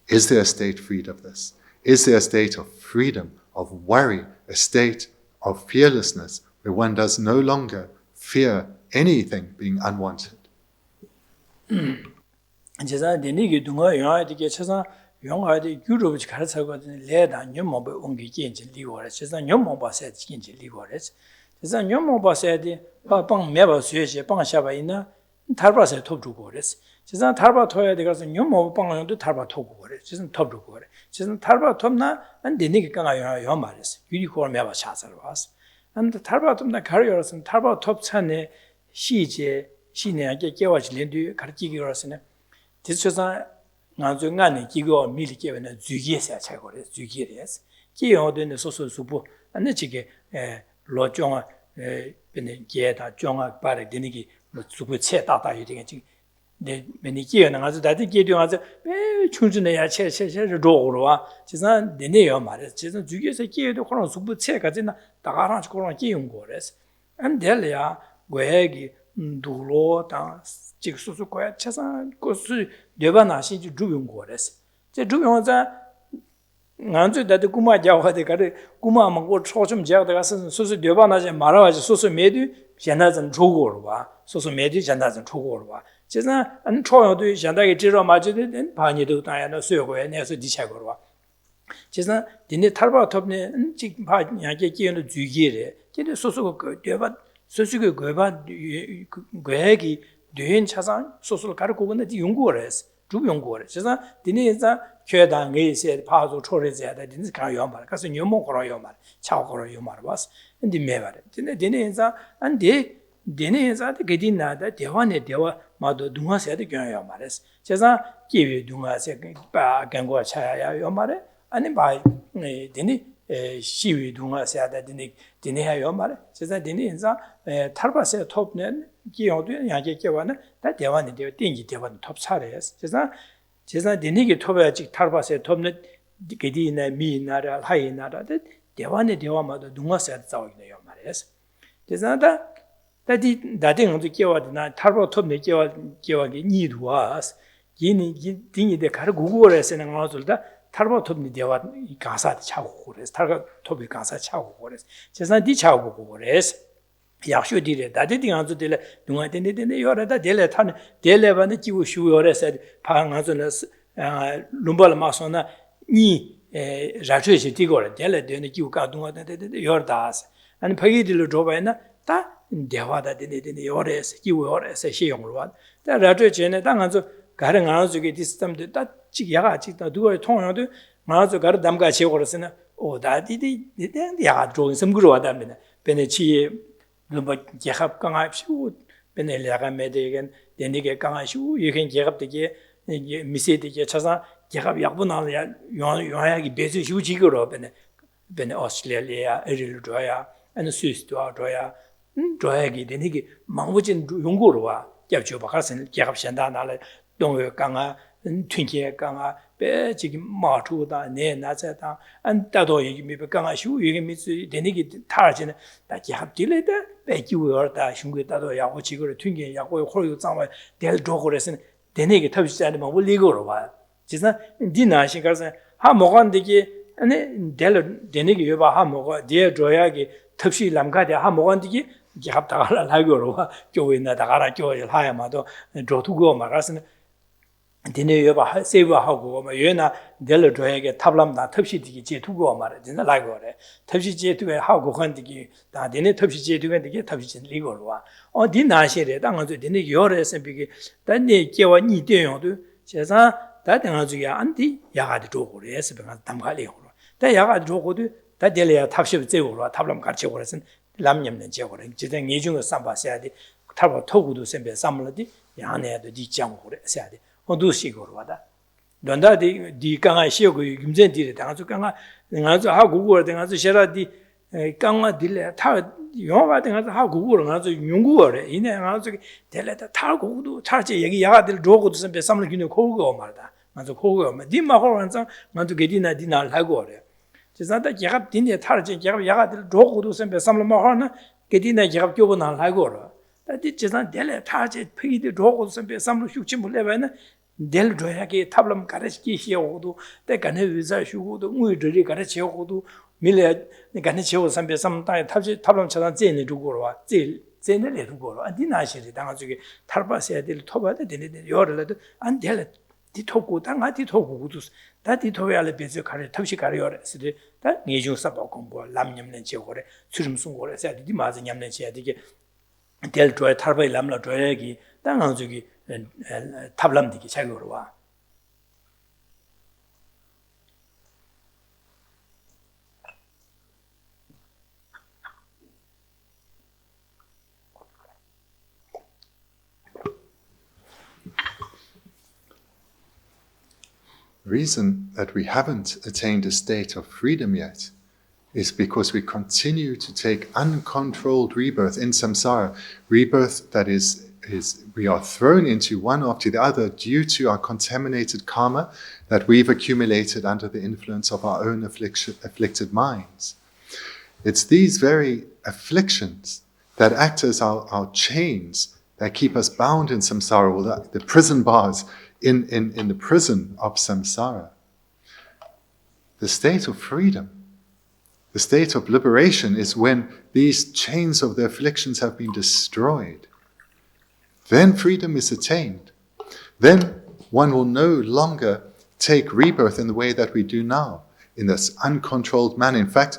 S2: is there a state freed of this? Is there a state of freedom, of worry, a state of fearlessness, where one does no longer fear anything being unwanted?
S1: 제가 되니게 동아 영화에게 쳐서 영화에 유럽을 가르쳐거든 레다 녀모베 옮기게 이제 리워래. 제가 녀모바세 이제 리워래. 제가 녀모바세디 빵 매바 수여시 빵 샤바이나 탈바세 톱주고 그랬어. 제가 탈바 토야 돼가서 녀모 빵용도 탈바 토고 그래. 제가 톱주고 그래. 제가 탈바 톱나 안 되니게 강아요 요 말했어. 유리코를 매바 샤서로 왔어. 근데 탈바 톱나 가려서 탈바 톱찬에 시제 시내하게 깨워지 렌드 가르치기 그랬으네. 디스처사 나중간에 기고 밀게는 주기에서 차고래 주기에서 기어도는 소소수부 안내지게 로종아 베네 게다 종아 바르 되니기 수부 체다다 이게 네 메니기는 아주 다들 게도아서 에 충분해야 체체체로 로로와 진짜 내내요 말이야. 진짜 주기에서 게도 그런 수부 체가지나 다가랑 그런 게용 거래서 안 될이야. 왜기 두로다 직수수 거야 차상 고수 네바나시 주용 거래서 제 주용자 난저다도 구마 자와데 가르 구마 먹고 초좀 자와데 가서 소소 네바나지 말아가지 소소 메디 현다전 조고로 봐 소소 메디 현다전 조고로 봐 제가 안 초여도 현다게 지로 맞으든 반이도 다야는 수요고에 내서 디차고로 봐 제가 디네 탈바 톱네 지 바냐게 끼는 주기래 근데 소소고 그 네바 소소고 그바 괴기 되는 차상 소소를 가르고 근데 연구를 했어. 주 연구를. 그래서 디네자 교단에서 파도 초래자다 디네 가요 말. 그래서 녀모고로요 말. 차고로요 말 봤어. 근데 매발. 디네자 안데 디네자 게디나다 대화네 대화 마도 둥아세도 교요 말했어. 그래서 기회 둥아세 바 간고 차야요 말에 아니 바 디네 시위 동화 세다 드네 하요 말 제가 드네 인자 탈바세 톱는 기어도 야게 개와는 다 대화는 되어 땡기 대화는 톱 차례스 제가 드네게 톱에 아직 탈바세 톱는 게디나 미나라 하이나라데 대화네 대화마다 동화 세다 싸우네요 말이스 제가 다디 다딩도 개와드나 탈바 톱네 개와게 니도와스 얘는 딩이데 가르 구구어에서는 가서다 탈바 톱니 대화 가사 차고 그래서 탈바 톱이 가사 차고 그래서 제가 디 차고 그래서 약쇼디레 다디딩 안도 될 동안 되네 요라다 델레 타는 델레반의 기우 슈요레서 방안서는 룸발 마소나 니 라트시 디고레 델레 되는 기우 가동가 되네 요르다스 아니 파기딜로 줘봐이나 다 대화다 되네 요레서 기우 요레서 시용으로 와 다 라트 전에 당안서 가령 안쪽에 디스템도 다 지야가 지다 누가 통화도 맞아 가르 담가 지고르스나 오 다디디 야 좋은 섬그로 와다면 베네치 뭐 개합 강합시고 베네라가 메데겐 데니게 강하시고 이게 개합되게 미세되게 찾아 개합 약분하려 용하기 베스 휴지거로 베네 오스트레일리아 에릴 줘야 아니 스위스도 줘야 줘야기 데니게 망부진 용고로 와 겹쳐 박아서 개합 현다 나를 동요 강아 튕기에 강아 배 지금 마투다 내 나자다 안 따도 얘기 미베 강아시고 얘기 미스 되니기 타지는 다 합딜레다 배기워다 흉게 따도 야고 지거를 튕기에 야고 홀요 장와 될 조고레선 되니기 탑시자는 뭐 리고로 봐 진짜 디나시 가서 하 먹한데기 아니 될 되니기 여봐 하 먹어 대 줘야기 탑시 남가대 하 먹한데기 합다가라 라고로 교회나 다가라 교회 하야마도 조투고 막아서는 디네 여봐 세바하고 뭐 여나 델로 줘야게 탑람다 탑시디기 제투고 말아 진짜 라고래 탑시 제투에 하고 간디기 다 디네 탑시 제투가 되게 탑시 리고로 와 디나시래 당한테 디네 요래서 비기 단네 개와 니대용도 제가 다 당한주야 안디 야가디 조고래 해서가 담가리고로 다 야가디 조고도 다 델레야 탑시 제고로 탑람 같이 오래선 람냠는 제고래 지등 예중을 삼바셔야지 탑을 토구도 선배 삼을디 야네도 디장고래 해야지 어두시고로 와다. 런다디 디 강아 시고 김전디를 당아서 강아 당아서 하고고 당아서 셔라디 강아 딜레 타 용가 당아서 하고고 당아서 용구어래. 이내 당아서 델레다 타고도 차지 얘기 야가들 로고도 선배 삼을 기는 고고 말다. 맞아 고고 말. 디마고 항상 만도 게디나 디날 하고래. 제자다 야갑 딘에 타르지 야가들 로고도 선배 삼을 마하나 게디나 야갑 교본날 하고라. 다디 제자 델레 타지 페이디 로고도 선배 삼을 흉치 몰래바나 델 줘야게 탑람 가르치기 시오고도 때간에 위자 쉬고도 무이들이 가르치고도 밀레 간에 치고 선배 삼다에 탑람 차단 제네 두고로 와 제네레 두고로 아디나시리 당아주게 탈바세야 될 토바데 되네 요르라도 안 델 디토고 당아 디토고도 다 디토야를 베서 가르 탑시 가르요레스데 다 네중사 바공고 람냠는 지고래 수름 송고래 세디 마즈 냠는 지야 되게 델 줘야 탈바이 람라 줘야기 당아주기 탑람디기 자격으로 와.
S2: The reason that we haven't attained a state of freedom yet is because we continue to take uncontrolled rebirth in samsara, rebirth that is we are thrown into one after the other due to our contaminated karma that we've accumulated under the influence of our own afflicted minds. It's these very afflictions that act as our chains that keep us bound in samsara, or the prison bars in the prison of samsara. The state of freedom, the state of liberation is when these chains of the afflictions have been destroyed. Then freedom is attained. Then one will no longer take rebirth in the way that we do now, in this uncontrolled manner. In fact,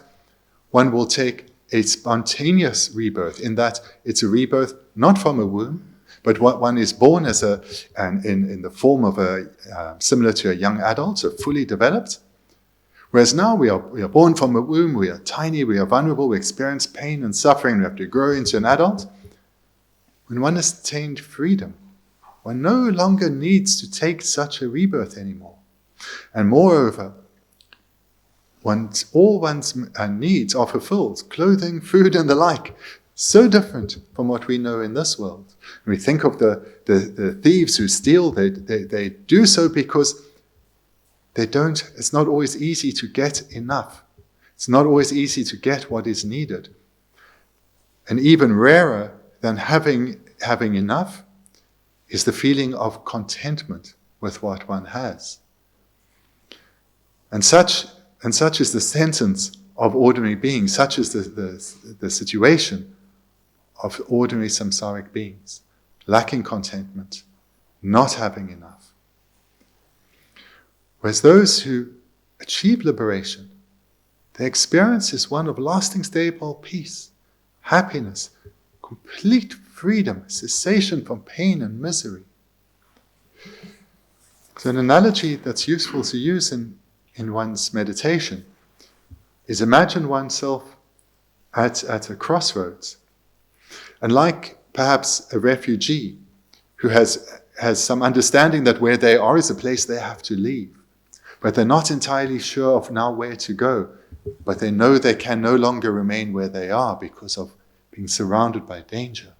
S2: one will take a spontaneous rebirth, in that it's a rebirth not from a womb, but one is born as in the form of similar to a young adult, so fully developed. Whereas now we are born from a womb, we are tiny, we are vulnerable, we experience pain and suffering, we have to grow into an adult. When one has attained freedom, one no longer needs to take such a rebirth anymore. And moreover, all one's needs are fulfilled, clothing, food, and the like. So different from what we know in this world. When we think of the thieves who steal, they do so because it's not always easy to get enough. It's not always easy to get what is needed. And even rarer than having enough is the feeling of contentment with what one has. And such is the sentence of ordinary beings, such is the situation of ordinary samsaric beings, lacking contentment, not having enough. Whereas those who achieve liberation, their experience is one of lasting, stable peace, happiness, complete freedom, cessation from pain and misery. So an analogy that's useful to use in one's meditation is imagine oneself at a crossroads. And like perhaps a refugee who has some understanding that where they are is a place they have to leave, but they're not entirely sure of now where to go, but they know they can no longer remain where they are because of being surrounded by danger.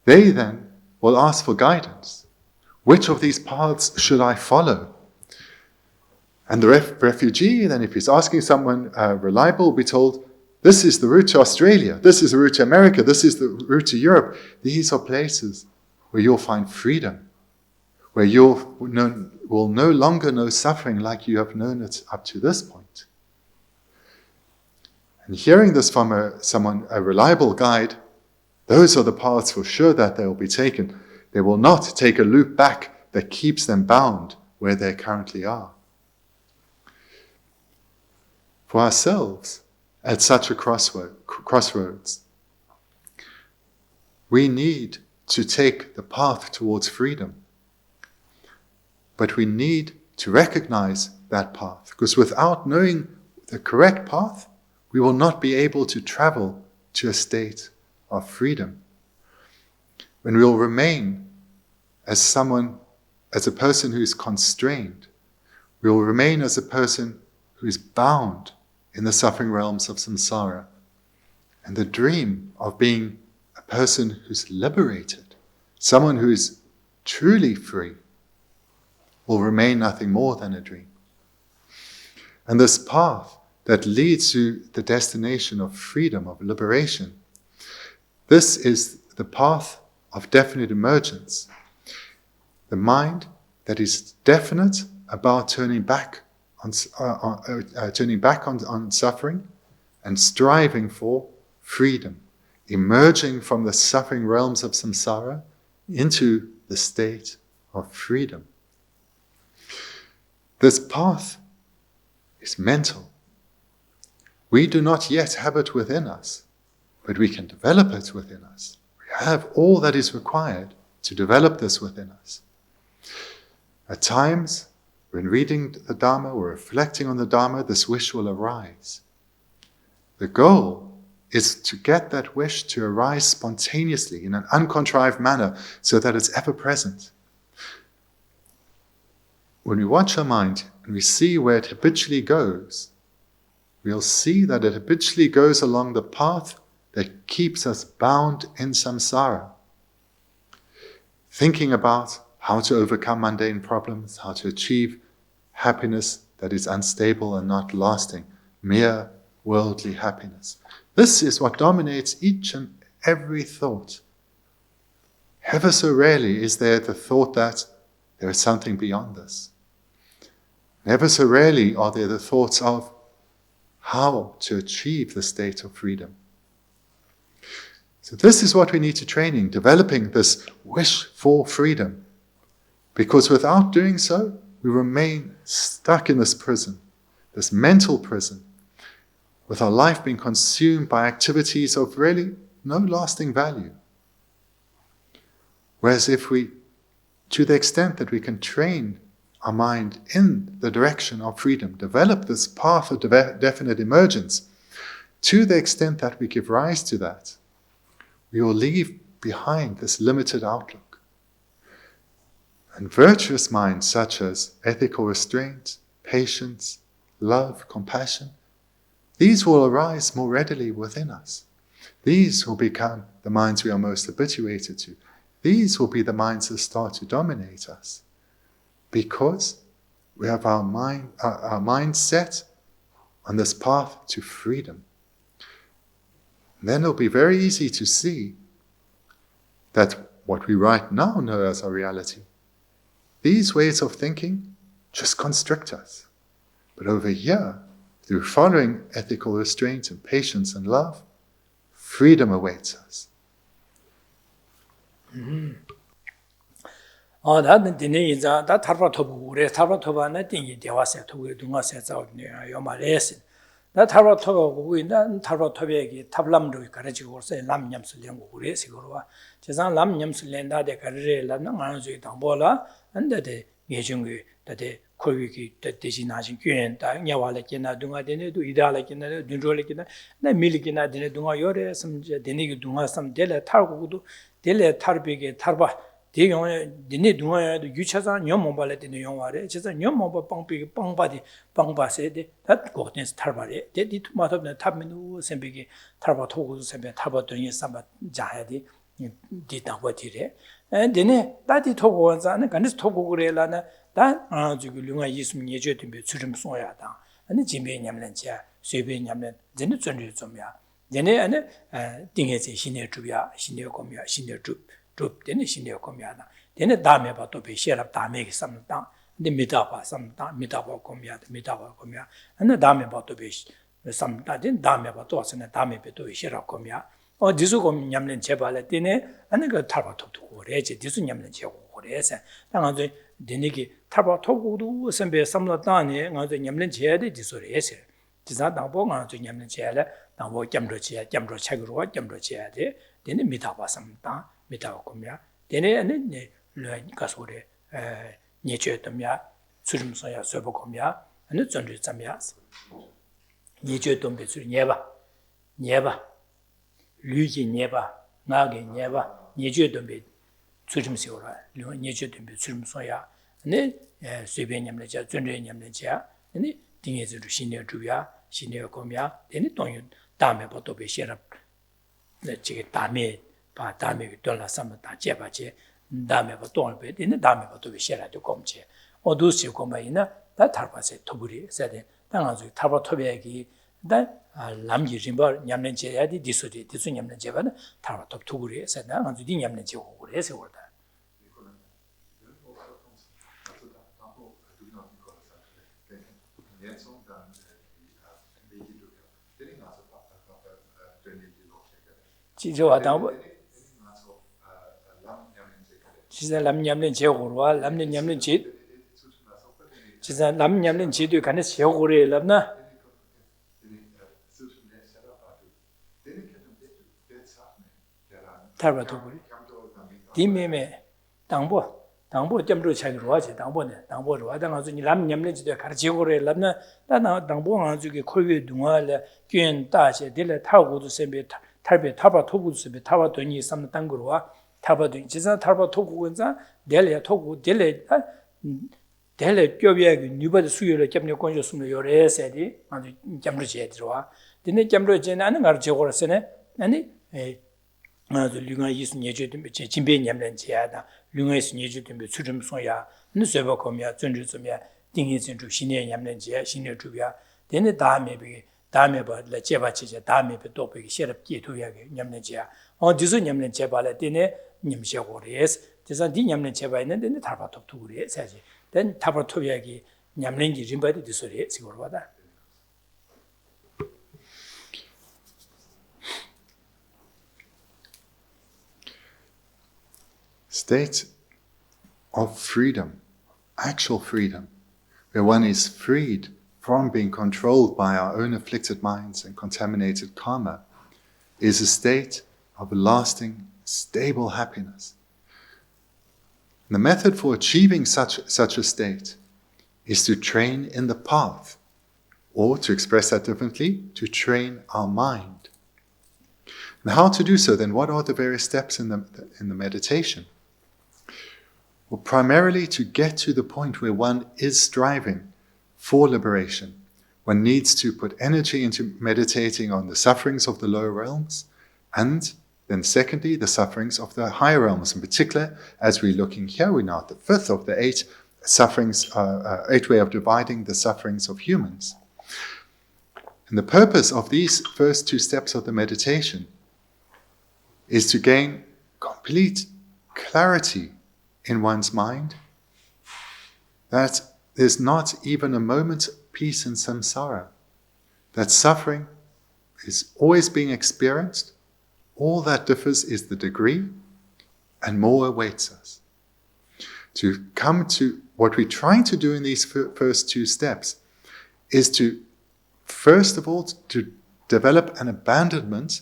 S2: They then will ask for guidance. Which of these paths should I follow? And the refugee, then if he's asking someone reliable, will be told, this is the route to Australia, this is the route to America, this is the route to Europe. These are places where you'll find freedom, where you will no longer know suffering like you have known it up to this point. And hearing this from a reliable guide, those are the paths for sure that they will be taken. They will not take a loop back that keeps them bound where they currently are. For ourselves, at such a crossroads, we need to take the path towards freedom. But we need to recognize that path, because without knowing the correct path, we will not be able to travel to a state of freedom. When we will remain as a person who is constrained, we will remain as a person who is bound in the suffering realms of samsara. And the dream of being a person who's liberated, someone who is truly free, will remain nothing more than a dream. And this path that leads to the destination of freedom, of liberation, this is the path of definite emergence. The mind that is definite about turning back on suffering and striving for freedom, emerging from the suffering realms of samsara into the state of freedom. This path is mental. We do not yet have it within us, but we can develop it within us. We have all that is required to develop this within us. At times, when reading the Dharma or reflecting on the Dharma, this wish will arise. The goal is to get that wish to arise spontaneously in an uncontrived manner so that it's ever present. When we watch our mind and we see where it habitually goes, we'll see that it habitually goes along the path that keeps us bound in samsara. Thinking about how to overcome mundane problems, how to achieve happiness that is unstable and not lasting, mere worldly happiness. This is what dominates each and every thought. Ever so rarely is there the thought that there is something beyond this. Ever so rarely are there the thoughts of how to achieve the state of freedom. So this is what we need to train in, developing this wish for freedom. Because without doing so, we remain stuck in this prison, this mental prison, with our life being consumed by activities of really no lasting value. Whereas if we, to the extent that we can train our mind in the direction of freedom, develop this path of definite emergence, to the extent that we give rise to that, we will leave behind this limited outlook. And virtuous minds such as ethical restraint, patience, love, compassion, these will arise more readily within us. These will become the minds we are most habituated to. These will be the minds that start to dominate us, because we have our mind set on this path to freedom. And then it'll be very easy to see that what we right now know as our reality, these ways of thinking just constrict us. But over here, through following ethical restraint and patience and love, freedom awaits us.
S1: 나는 디네 인자 다 타르바 토부 그래 타르바 토바나 띵이 대화세 토부 동화 세자오네 요말레스 나 타르바 토고 있나 타르바 토베기 탑람도 가르치고 그래서 람냠슬 연구 그래 시고로와 제상 람냠슬 렌다데 가르레 람나 안주이 당보라 안데데 예중이 다데 코위기 대신 하신 교연다 냐와레 기나 동화데네도 이달레 기나 둔조레 기나 나 밀기나 데네 동화 요레 섬제 데네기 동화 섬 델레 타르고도 델레 타르베게 타르바 대경에 니네 동화에도 유차산 연몽발에 되는 영화래. 제가 연몽바 빵비기 빵바디 빵바세데 다 고텐스 탈바래. 데디 투마토는 탑민우 셈비기 탈바 토고도 셈베 탈바더니 삼바 자야디 디다버티래. 데네 다디 토고원자는 간스 토고 그래라나 다 아주고 류가 예수님 예죄된 비 주름 소야다. 아니 진배 냠는지야. 쇠배 냠는 데네 전류 좀이야. 데네 안에 띵해지 신의 주야. 신의 공이야. 신의 주 되는 신의 공이야나. 되는 다음에 봐도 배시랍 다음에 삼다. 근데 미다바 삼다. 미다바 공이야. 미다바 공이야. 근데 다음에 봐도 배시 삼다. 된 다음에 봐도 왔으나 다음에 배도 시랍 공이야. 디수 공 냠는 제발에 되네. 아니 그 탈바토도 그래지. 디수 냠는 제고 그래서 당한테 되네기 탈바토고도 선배 삼다다니 가서 냠는 제야데 디수래서. 디사 당보 가서 냠는 제야래. 당보 점로 제야. 점로 책으로 점로 제야데. 되네 미다바 삼다. 미다고 거면 되네는 가서래 니죄도면 수름서야 서버 거면 아니 전주 잠이야 니죄도 배수 녀바 류지 녀바 나게 녀바 니죄도 배 수름서라 니죄도 배 수름서야 아니 수변냠내 자 전주냠내 자 아니 딩에서 신의 주야 신의 거면 되네 동연 다음에 보도 배시라 네 지금 다음에 바 다음에 돌아 삼다 제바제 다음에 뭐 돈을 배는 다음에 뭐또 시라도 검체 어두시 고마이나 다 탈바세 토부리 세데 당아주 타바 토베기 다 람지 림버 냠는 제야디 디소디 디소 냠는 제바는 타바 토부리 세다 아주 디 냠는 제고 그래서 그러다 지저 하다고 진짜 람냠는 제고로와 람냠는 제 진짜 람냠는 제도 간에 제고래 람나 탈바도고리 디메메 당보 점도 차기로 하지 당보로 하다 가서 니 람냠는 제도 가르 제고래 람나 나나 당보 가지고 코위 동화래 괜 다시 딜레 타고도 셈베 탈베 타바 토고도 셈베 타바 돈이 삼는 땅거로와 타바도 지사 타바 토고건자 델레 토고 델레 껴비하게 뉴바드 수요를 잡는 건조스는 요래세디 아주 잠르지에 들어와 근데 잠르지는 않은 거 저거라서네 아니 아주 류가 예수 예죄된 제 진배 냠는 지야다 류가 예수 예죄된 수름 소야 느세버 거미야 전주점이야 띵이 전주 신의 냠는 지야 신의 주야 근데 다음에 봐 제바치제 다음에 또 보기 싫었기 도야게 냠는 지야 디수 냠는 제발에 되네 님셔고리에서 제가 디 냠는 제바 있는데 타바톱도 그래 사지 된 타바톱이야기 냠는 게 림바디 디소리 시고로 받아
S2: State of freedom, actual freedom, where one is freed from being controlled by our own afflicted minds and contaminated karma, is a state of lasting, stable happiness. And the method for achieving such a state is to train in the path, or to express that differently, to train our mind. And how to do so then? What are the various steps in the meditation? Well, primarily to get to the point where one is striving for liberation, one needs to put energy into meditating on the sufferings of the lower realms, and then secondly, the sufferings of the higher realms. In particular, as we're looking here, we're now at the fifth of the eight sufferings, eight way of dividing the sufferings of humans. And the purpose of these first two steps of the meditation is to gain complete clarity in one's mind that there's not even a moment's peace in samsara, that suffering is always being experienced. All that differs is the degree, and more awaits us. To come to what we're trying to do in these first two steps is to, first of all, to develop an abandonment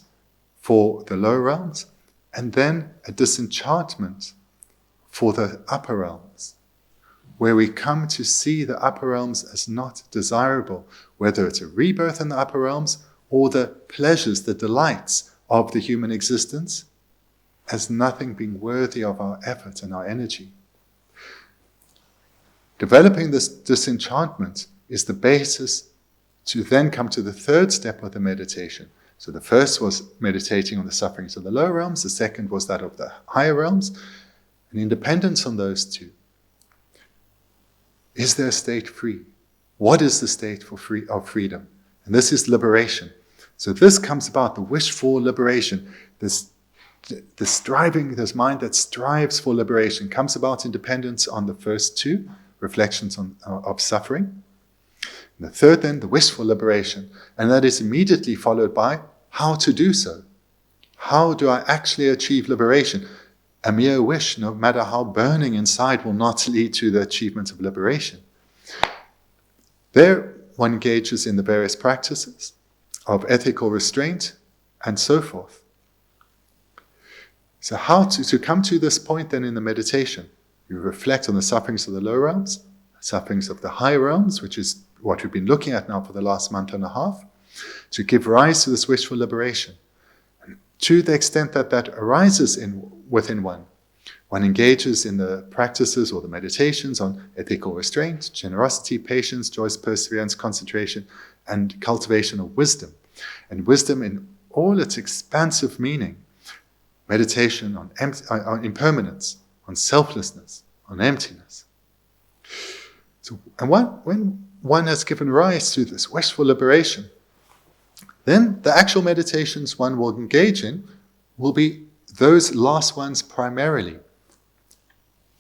S2: for the lower realms, and then a disenchantment for the upper realms, where we come to see the upper realms as not desirable, whether it's a rebirth in the upper realms or the pleasures, the delights of the human existence, as nothing being worthy of our effort and our energy. Developing this disenchantment is the basis to then come to the third step of the meditation. So the first was meditating on the sufferings of the lower realms, the second was that of the higher realms, and in dependence on those two. Is there a state free? What is the state of freedom? And this is liberation. So this comes about, the wish for liberation, this striving, this mind that strives for liberation, comes about in dependence on the first two, reflections of suffering. And the third then, the wish for liberation. And that is immediately followed by how to do so. How do I actually achieve liberation? A mere wish, no matter how burning inside, will not lead to the achievement of liberation. There one engages in the various practices of ethical restraint and so forth. So how to come to this point then in the meditation? You reflect on the sufferings of the lower realms, sufferings of the higher realms, which is what we've been looking at now for the last month and a half, to give rise to this wish for liberation. And to the extent that that arises within one engages in the practices or the meditations on ethical restraint, generosity, patience, joy, perseverance, concentration, and cultivation of wisdom. And wisdom in all its expansive meaning, meditation on impermanence, on selflessness, on emptiness. So, and when one has given rise to this wish for liberation, then the actual meditations one will engage in will be those last ones primarily.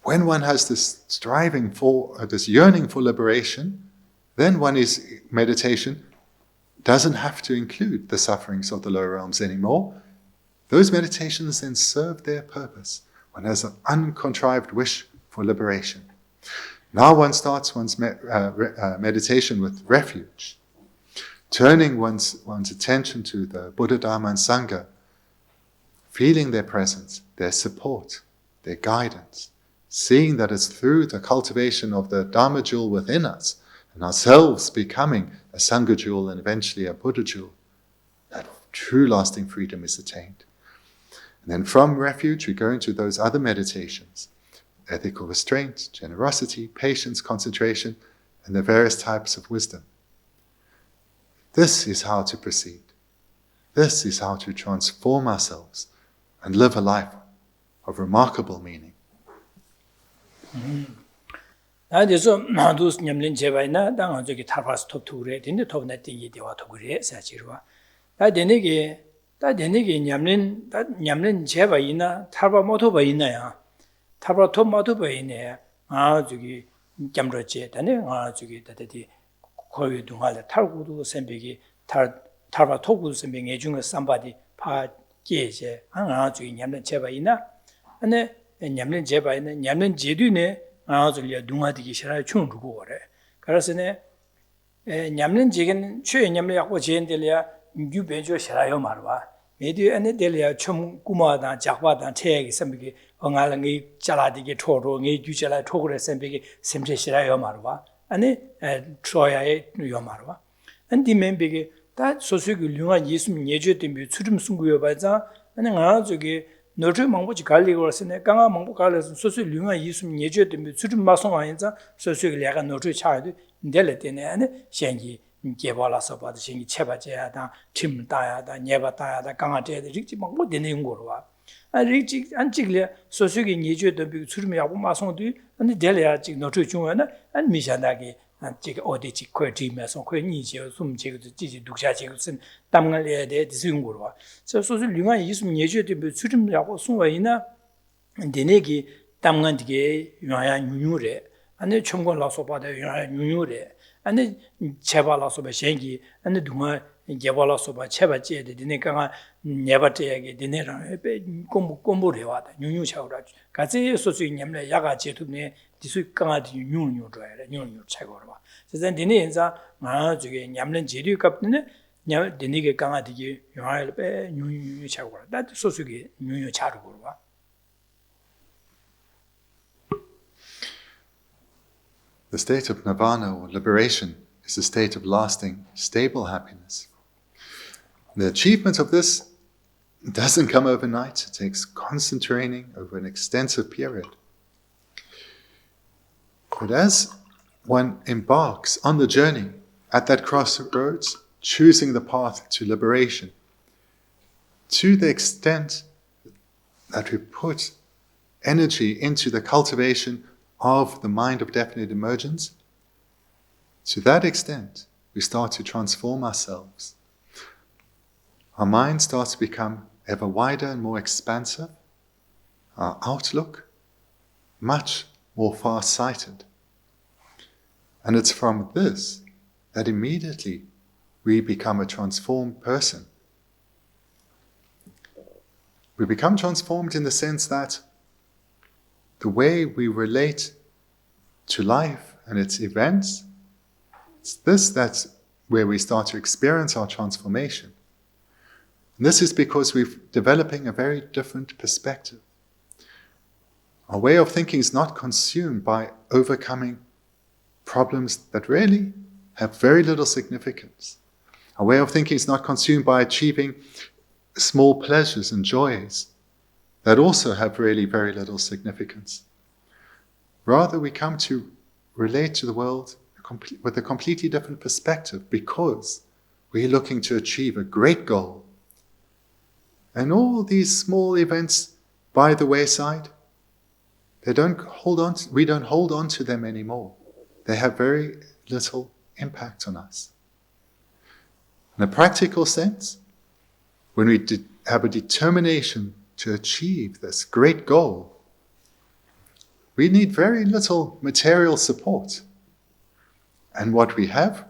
S2: When one has this striving for, this yearning for liberation, then meditation doesn't have to include the sufferings of the lower realms anymore. Those meditations then serve their purpose. One has an uncontrived wish for liberation. Now one starts one's meditation with refuge, turning one's attention to the Buddha, Dharma, and Sangha, feeling their presence, their support, their guidance, seeing that it's through the cultivation of the Dharma jewel within us, and ourselves becoming a Sangha jewel and eventually a Buddha jewel, that true lasting freedom is attained. And then from refuge, we go into those other meditations, ethical restraint, generosity, patience, concentration, and the various types of wisdom. This is how to proceed. This is how to transform ourselves and live a life of remarkable meaning.
S1: 그래서 나도 냠린 제바이나 당한 저기 타파스 톱투래 근데 톱나 띵이 되와 도그래 사지로와 다 되네게 냠린 제바이나 타바 모토바이나야 타바 톱 모토바이네 아 저기 냠러제 다네 아 저기 다데디 거기 동안에 탈구도 선배기 타바 톱구도 선배기 중에 somebody 파 계제 아 저기 냠린 제바이나 안에 냠린 제바이나 냠린 제dü네 아들이야 동아디기 싫어요 충주고 그래 그래서네 냠는 지금 최 냠는 약고 제인들이야 유배조 싫어요 말와 메디 안에 될이야 좀 꾸마다 작바다 체액이 선비기 엉알랑이 잘라디기 초로 네 주절라 초그래 선비기 샘제 싫어요 말와 아니 트로야에 요 말와 안디 멤비기 다 소수기 류가 예수 예죄된 수름 숨고요 봐자 아니 아 저기 너저 망보지 갈리고 왔으네 강아 망보 갈려서 소수 류가 예수 예죄된 수름 마송 아니자 소수기 내가 너저 차도 내려 되네 아니 현기 개발해서 받으 신기 채바제야다 팀 따야다 녀바 따야다 강아제야 릭지 막뭐 되는 거로 와 릭지 안직래 소수기 니주도 비 수르미 하고 마송도 근데 될야 지 노트 중에는 안 미샤다기 지 어디지 퀘티면서 퀘 니지 숨지도 지지 독샤지는 담을 해야 돼 되는 거로 와 소수 류가 있으면 니주도 비 수르미 하고 송와이나 데네기 담간디게 요야 뉴뉴레 아니 총권 라소바다 요야 뉴뉴레 아니 제발라서 배생기 아니 동아 제발라서 봐 제발지에 되니까 네바트에게 되네랑 공부를 해와다 뉴뉴차오라 같이 소수 냠래 야가 제투네 디수 강아지 뉴뉴줘야 뉴뉴 차고라 봐 그래서 되네 인자 아 저게 냠는 제류 값네 냠 되니게 강아지게 요할 빼 뉴뉴 차고라 나 소수기 뉴뉴 차르고 봐
S2: The state of nirvana or liberation is a state of lasting, stable happiness. The achievement of this doesn't come overnight. It takes constant training over an extensive period. But as one embarks on the journey at that crossroads, choosing the path to liberation, to the extent that we put energy into the cultivation of the mind of definite emergence, to that extent, we start to transform ourselves. Our mind starts to become ever wider and more expansive, our outlook much more far-sighted. And it's from this that immediately we become a transformed person. We become transformed in the sense that the way we relate to life and its events, that's where we start to experience our transformation. And this is because we're developing a very different perspective. Our way of thinking is not consumed by overcoming problems that really have very little significance. Our way of thinking is not consumed by achieving small pleasures and joys that also have really very little significance. Rather, we come to relate to the world with a completely different perspective because we're looking to achieve a great goal. And all these small events by the wayside, we don't hold on to them anymore. They have very little impact on us. In a practical sense, when we have a determination to achieve this great goal, we need very little material support. And what we have,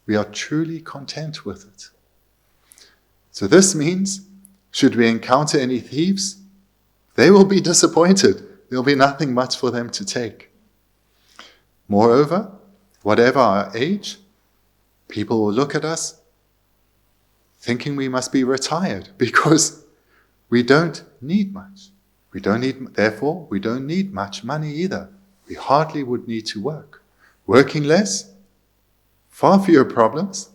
S2: we are truly content with it. So this means, should we encounter any thieves, they will be disappointed. There'll be nothing much for them to take. Moreover, whatever our age, people will look at us thinking we must be retired because we don't need much. Therefore, we don't need much money either. We hardly would need to work. Working less, far fewer problems,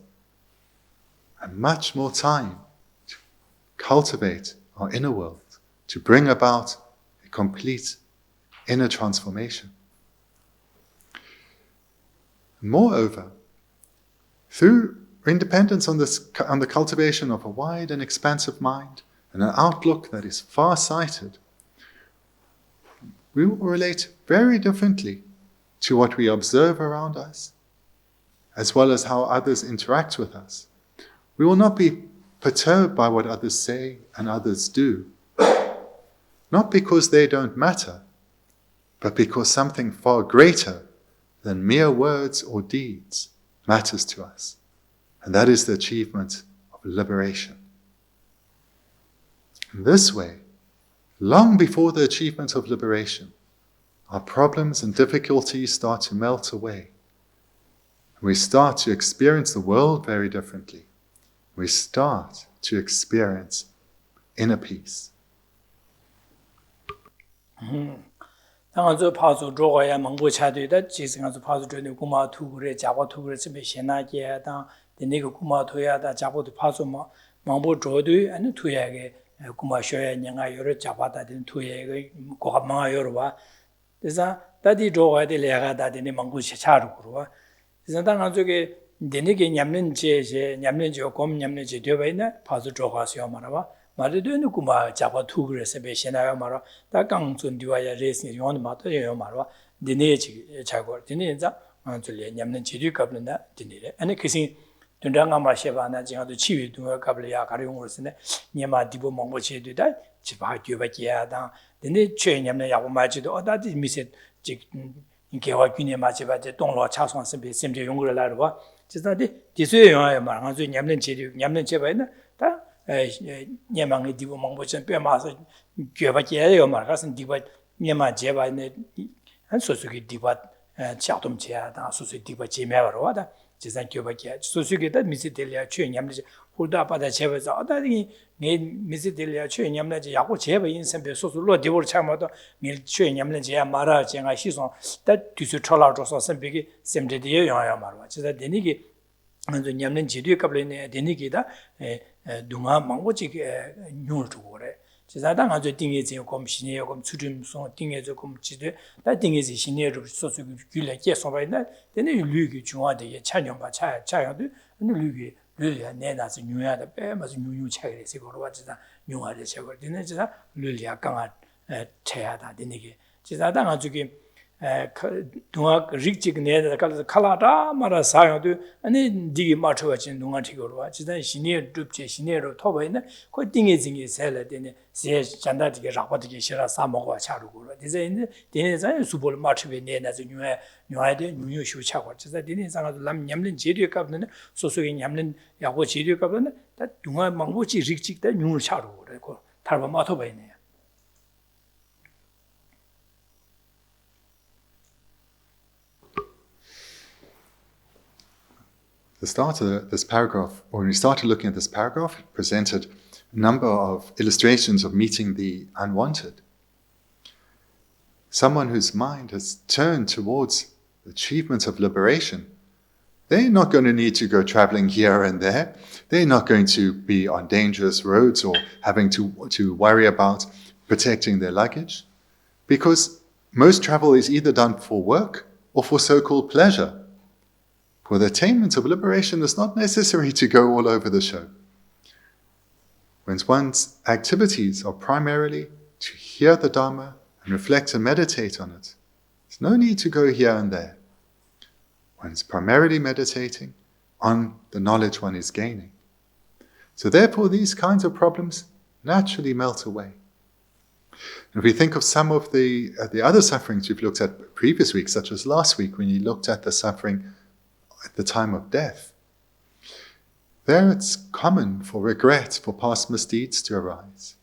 S2: and much more time to cultivate our inner world, to bring about a complete inner transformation. Moreover, through independence on the cultivation of a wide and expansive mind and an outlook that is far-sighted, we will relate very differently to what we observe around us, as well as how others interact with us. We will not be perturbed by what others say and others do, not because they don't matter, but because something far greater than mere words or deeds matters to us, and that is the achievement of liberation. In this way, long before the achievement of liberation, our problems and difficulties start to melt away. We start to experience the world very differently. We start to experience inner peace.
S1: 당아저 파주 조가야 망고 차되다 지승아저 파주 전에 고마 투그레 자바 투그레 쯤에 신나게다 내가 고마 토야다 자보도 파주 망보 조도 아니 투야게 고마 쇼야 냥아 여러 자바다 된 투야게 고마 여러 봐 그래서 다디 조가야 될래가 다디네 망고 차르고 그래서 당아저게 데네게 냠는제 곰 냠는제 되바이나 파주 조가스요 말아봐 말에도 누구마 잡아 투그레서 베시나요 말아 다 강존디와야 레스니 요는 마토요 말아 데네지 자고 데네자 안줄에 냠는제리 갑는다 데네래 아니 그신 dunranga ma sheba na jinga du chiwi dunga kabla ya 가려운 것은 니마 디보 먹고치 되다 지바 뒤바기야다 근데 최념에 야고 마지도 어다디 미세 지 인게와 균에 마지바데 동로 차선스 비 심제 용거를 라로 봐 지사디 디수에 영화에 말한 저 냠는 제바이나 다 니마의 디보 먹고치 빼마서 뒤바기야요 말가선 디바 니마 제바네 한 소수기 디바 차돔체야다 소수 디바 제메바로 와다 지산 교박이야. 소수게다 미세델리아 최냠지 홀다바다 제베서 어다니 네 미세델리아 최냠나지 야고 제베 인선배 소수로 디보를 참아도 밀 최냠나지야 말아 제가 시선 다 뒤수 철라줘서 선배기 셈제디에 영향 말아. 지사 되니게 먼저 냠는 지리에 갑래네 되니게다 동아 망고지 뉴를 주고 그래. 지사당 아주 띵해지 검신이에 검 수rim송 띵해져 검지데 다 띵해지 신이로 소수 규례 계속하다 되네 류기 중화되게 찬용바 차야도 근데 류야 내나서 뉴야다 빼면서 뉴 차게 세고로 와지다 뉴화를 세고 되네 지사 류야 강아 차야다 되네게 지사당 아주기 동아 릭직 내다 칼라다 말아 사용도 아니 디기 맞춰진 동아 티고로 와 지단 신이 줍제 신이로 토바이네 그 띵해진이 살아되네 제 잔다디게 라바디게 싫어 사먹어 차르고 이제 데네자 수볼 맞추베 내나서 뉴아데 뉴슈 차고 지자 데네 상아도 람 냠는 제리에 갑는 소소게 냠는 야고 제리에 갑는 다 동아 망고지 릭직다 뉴를 차르고 그래고 달바 마토바이네
S2: The start of this paragraph, or when we started looking at this paragraph, it presented a number of illustrations of meeting the unwanted. Someone whose mind has turned towards the achievement of liberation, they're not going to need to go traveling here and there. They're not going to be on dangerous roads or having to worry about protecting their luggage, because most travel is either done for work or for so-called pleasure. For the attainment of liberation, it's not necessary to go all over the show. When one's activities are primarily to hear the Dharma and reflect and meditate on it, there's no need to go here and there. One's primarily meditating on the knowledge one is gaining. So therefore, these kinds of problems naturally melt away. And if we think of some of the other sufferings we've looked at previous weeks, such as last week when you looked at the suffering at the time of death, there it's common for regret for past misdeeds to arise,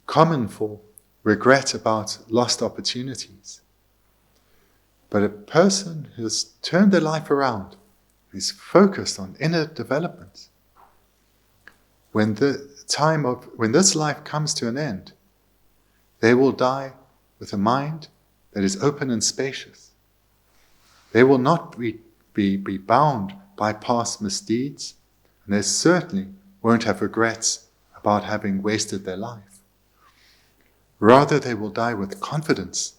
S2: common for regret about lost opportunities. But a person who's turned their life around, who's focused on inner development, when this life comes to an end, they will die with a mind that is open and spacious. They will not be bound by past misdeeds, and they certainly won't have regrets about having wasted their life. Rather, they will die with confidence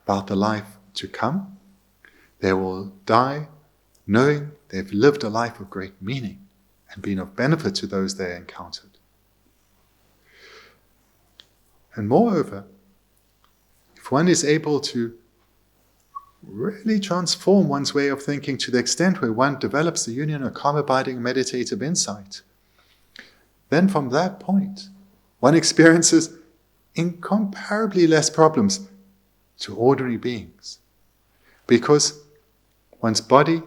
S2: about the life to come. They will die knowing they've lived a life of great meaning and been of benefit to those they encountered. And moreover, if one is able to really transform one's way of thinking to the extent where one develops the union of calm, abiding, meditative insight, then from that point, one experiences incomparably less problems to ordinary beings. Because one's body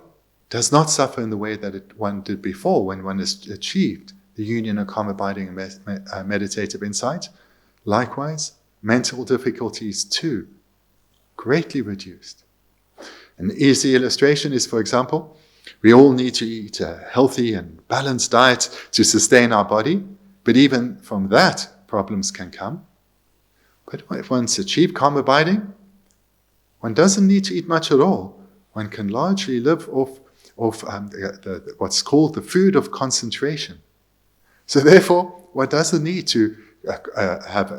S2: does not suffer in the way that one did before when one has achieved the union of calm, abiding, and meditative insight. Likewise, mental difficulties too, greatly reduced. An easy illustration is, for example, we all need to eat a healthy and balanced diet to sustain our body, but even from that, problems can come. But if one's achieved calm abiding, one doesn't need to eat much at all. One can largely live off what's called the food of concentration. So therefore, one doesn't need to have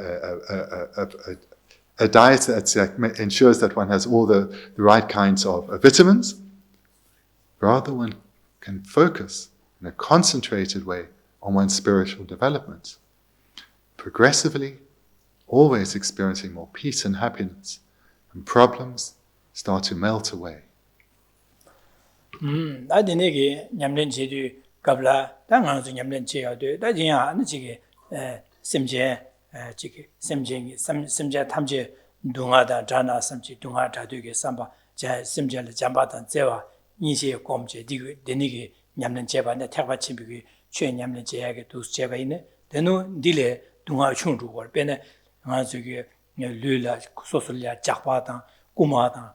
S2: a diet that ensures that one has all the right kinds of vitamins. Rather, one can focus in a concentrated way on one's spiritual development, progressively, always experiencing more peace and happiness, and problems start to melt away.
S1: 아디네게 냠len 제도 갑라 당한서 냠len 제야도 다지야 아니지게 심제 지게 심제 심제 탐제 동아다 자나 심지 동아 다되게 삼바 자 심제를 잠바단 제와 인시에 꼼제 디그 데니게 냠len 제바네 택바치 비기 최 냠len 제야게 두스 제바 있네 데노 딜레 동아 충주고 베네 아저게 류라 소설이야 작바단 꾸마단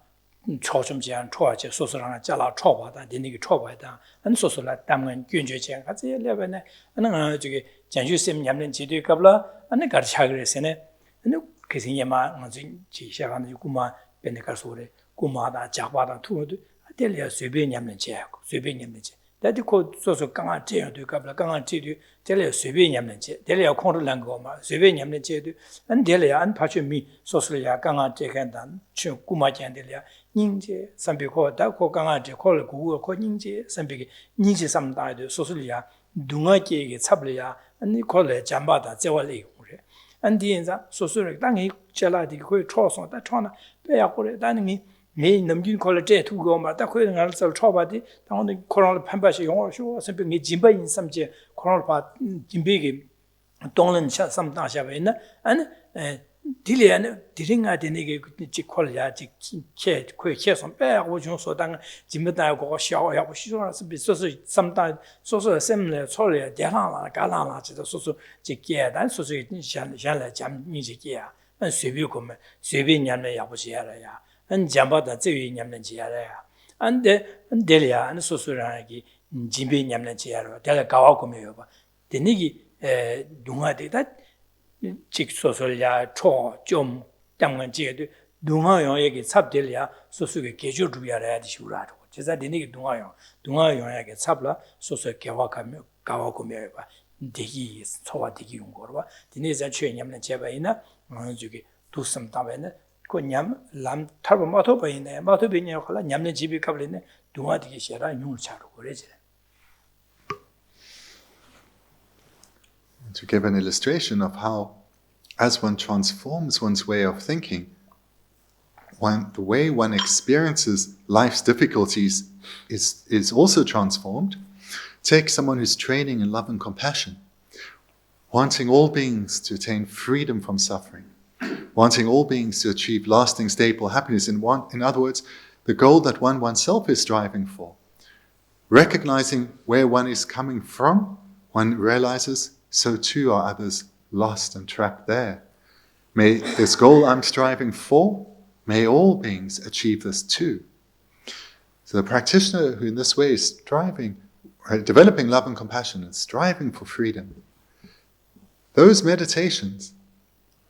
S1: 초점지한 초아제 소설하나 잘라 초바다 데니게 초바다 안 소설라 담은 균죄제 같이 레베네 아는 저기 전주심 냠len 제도 갑라 아니 가르쳐 그랬으네 아니 그생이마 무슨 지시하는 꾸마 베네가소레 꾸마다 작바다 투도 아델이야随便 냠len 제随便 냠len 제 다디코 소소 강아 제도 갑라 강아 제도 델이야 随便 냠len 제 델이야 콘르란 거마 随便 냠len 제도 안 델이야 안 파츠미 소설이야 강아 제간단 치 꾸마 젠델이야 닝제 삼비코 다코 강아 제 콜 구고 코 닝제 삼비기 닝제 삼다도 소설이야 둥아게게 잡려야 아니 콜레 잠바다 제월이 그래 안디엔자 소설을 땅에 젤라디 거의 초선 다 초나 빼야 그래 다니 네 남긴 콜레제 두고 마다 거의 알서 초바디 당원의 코로나 판바시 영어 쇼 삼비 짐바 인삼제 코로나 파 짐비게 동는 삼다샤베나 아니 딜리안 디링아 데니게 지콜야 지케 코에 계속 빼고 좀 소당 짐바다고 샤워하고 시소라서 비소서 삼다 소서 셈레 솔레 대하나 가라나 지도 소소 지게 단 소소 샤샤라 잠니지게야 안随便고면 随便 냠내 야보시야라야 안 잠바다 제위 냠내 지야라야 안데 안데리아 안 소소라기 짐비 냠내 지야라 대가 가와 고면요 봐 데니기 동아데다 직 소설야 초좀 땅만 지에도 동아용에게 삽들이야 소수게 개조주야라 디슈라고 제가 되는 동아용에게 삽라 소설 개화하며 가와고며 봐 되기 소화 되기 용거로 봐 디네자 최냠는 제바이나 저기 두섬 다베네 고냠 람 타고 마토바이네 마토비냐 콜라 냠는 집이 갑리네 동아디게 셔라 용을 차로 그래지.
S2: To give an illustration of how, as one transforms one's way of thinking, the way one experiences life's difficulties is also transformed. Take someone who's training in love and compassion, wanting all beings to attain freedom from suffering, wanting all beings to achieve lasting, stable happiness. In other words, the goal that one oneself is striving for. Recognizing where one is coming from, one realizes so too are others lost and trapped there. May this goal I'm striving for, may all beings achieve this too. So the practitioner who in this way is striving, developing love and compassion and striving for freedom, those meditations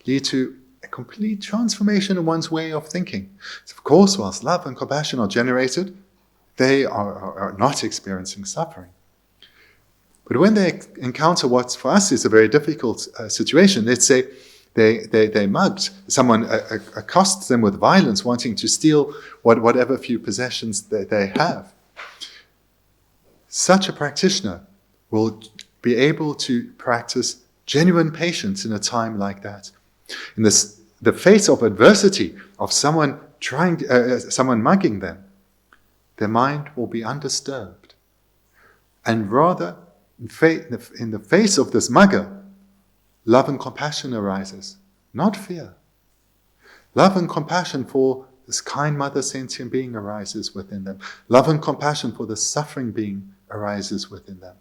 S2: lead to a complete transformation in one's way of thinking. So of course, whilst love and compassion are generated, they are not experiencing suffering. But when they encounter what for us is a very difficult situation, let's say they mugged, someone accosts them with violence, wanting to steal whatever few possessions they have. Such a practitioner will be able to practice genuine patience in a time like that. In the face of adversity of someone mugging them, their mind will be undisturbed, and rather, in the face of this mugger, love and compassion arises, not fear. Love and compassion for this kind mother sentient being arises within them. Love and compassion for the suffering being arises within them.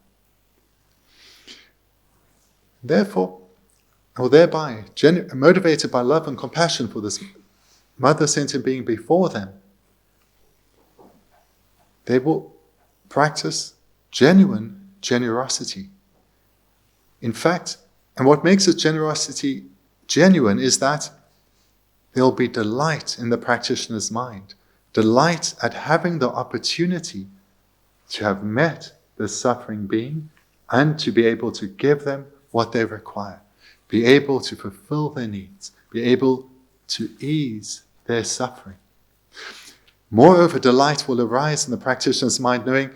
S2: Therefore, or thereby, motivated by love and compassion for this mother sentient being before them, they will practice genuine generosity. In fact, and what makes this generosity genuine is that there will be delight in the practitioner's mind, delight at having the opportunity to have met the suffering being and to be able to give them what they require, be able to fulfill their needs, be able to ease their suffering. Moreover, delight will arise in the practitioner's mind knowing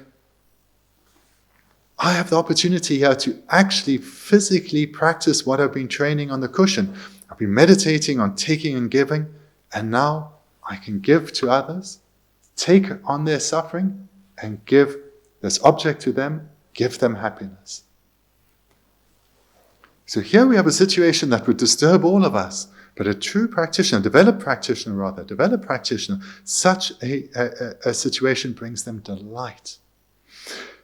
S2: I have the opportunity here to actually physically practice what I've been training on the cushion. I've been meditating on taking and giving, and now I can give to others, take on their suffering, and give this object to them, give them happiness. So here we have a situation that would disturb all of us, but a true practitioner, developed practitioner, such a situation brings them delight.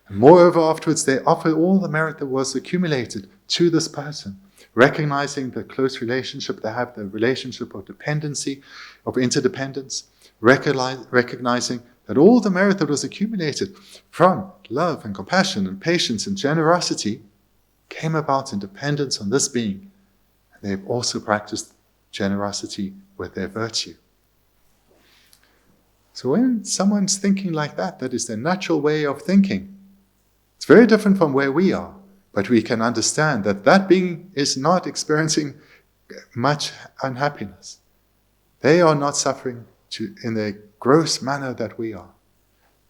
S2: And moreover, afterwards, they offer all the merit that was accumulated to this person, recognizing the close relationship they have, the relationship of dependency, of interdependence, recognizing that all the merit that was accumulated from love and compassion and patience and generosity came about in dependence on this being. And they've also practiced generosity with their virtue. So when someone's thinking like that, that is their natural way of thinking. It's very different from where we are, but we can understand that that being is not experiencing much unhappiness. They are not suffering in the gross manner that we are.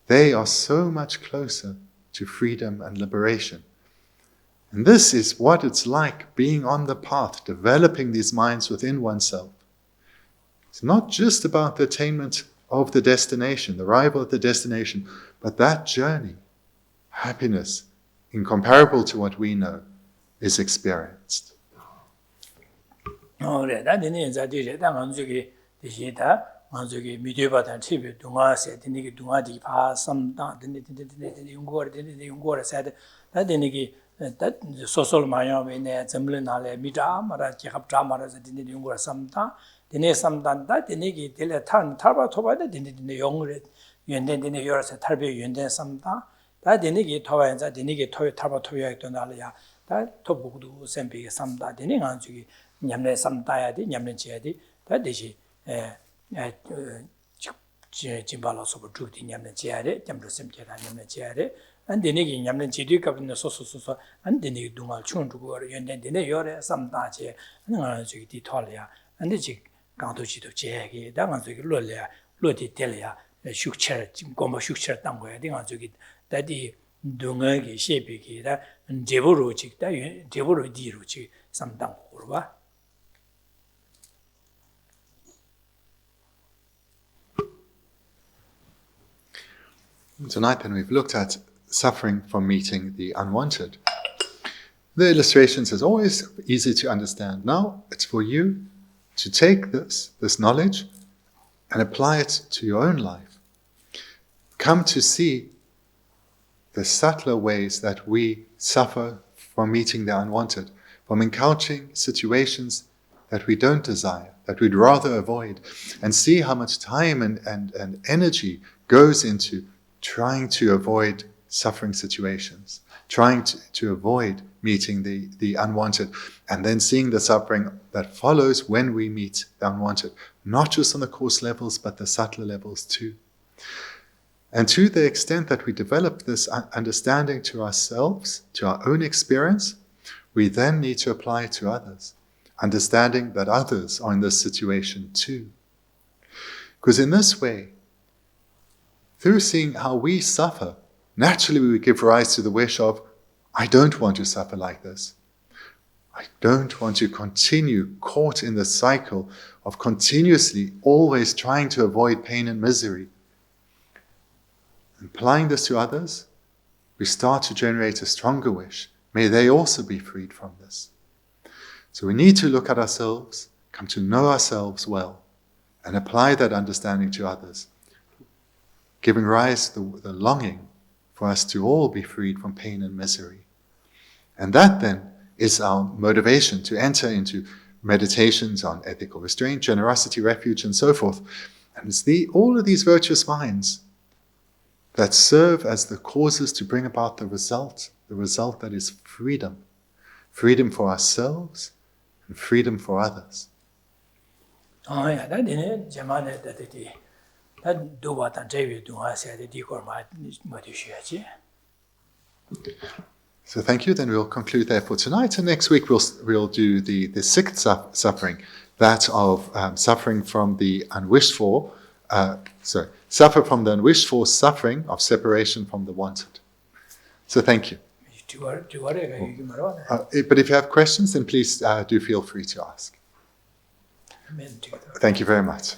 S2: They are so much closer to freedom and liberation. And this is what it's like being on the path, developing these minds within oneself. It's not just about the attainment of the destination, the arrival at the destination, but that journey, happiness, incomparable to what we know, is experienced.
S1: 저기 미디어바단 TV 동아세 되게 동아디 파 삼다 되게 용거를 사야 다 되게 다 소셜 마야메네 점르나래 미다마라 기합자마라서 되게 용거를 삼다 되게 삼단다 되게 되게 탈바 토바데 되게 용을 연된되네 여러서 탈비 연된 삼다 다 되게 토바연자 되게 토 탈바 토야도 나려야 다 토복도 샘비게 삼다 되게 간주기 냠내 삼다야 돼 냠내 지야 돼다 되시 진발로서 부르디 냠는 지야래 잠도 셈제다 냠는 지야래 안데니기 냠는 지디 갑는 소소소소 안데니 동알 충주고 연된데네 요래 삼다제 하는 저기 디톨이야 안데지 강도지도 제게 당한 저기 로래야 로디 텔이야 슈크처 고모 슈크처 땅 거야 내가 저기 다디 동아기 셰비기다 제보로 직다 제보로 디로 지 삼당 고르바
S2: Tonight then we've looked at suffering from meeting the unwanted. The illustrations is always easy to understand. Now it's for you to take this knowledge and apply it to your own life. Come to see the subtler ways that we suffer from meeting the unwanted, from encountering situations that we don't desire, that we'd rather avoid, and see how much time and energy goes into trying to avoid suffering situations, trying to avoid meeting the unwanted, and then seeing the suffering that follows when we meet the unwanted, not just on the coarse levels, but the subtler levels too. And to the extent that we develop this understanding to ourselves, to our own experience, we then need to apply it to others, understanding that others are in this situation too. Because in this way, through seeing how we suffer, naturally we give rise to the wish of, I don't want to suffer like this. I don't want to continue caught in the cycle of continuously always trying to avoid pain and misery. Applying this to others, we start to generate a stronger wish. May they also be freed from this. So we need to look at ourselves, come to know ourselves well, and apply that understanding to others, giving rise to the longing for us to all be freed from pain and misery. And that then is our motivation to enter into meditations on ethical restraint, generosity, refuge, and so forth. And it's all of these virtuous minds that serve as the causes to bring about the result that is freedom. Freedom for ourselves and freedom for others.
S1: Oh yeah, that didn't Jamane that
S2: So thank you. Then we'll conclude there for tonight, and next week we'll do the sixth suffering, that of suffering from the unwished for. Suffer from the unwished for suffering of separation from the wanted. So thank you.
S1: 디와레가 얘기 말하네.
S2: But if you have questions, then please do feel free to ask.
S1: 맨 되게
S2: Thank you very much.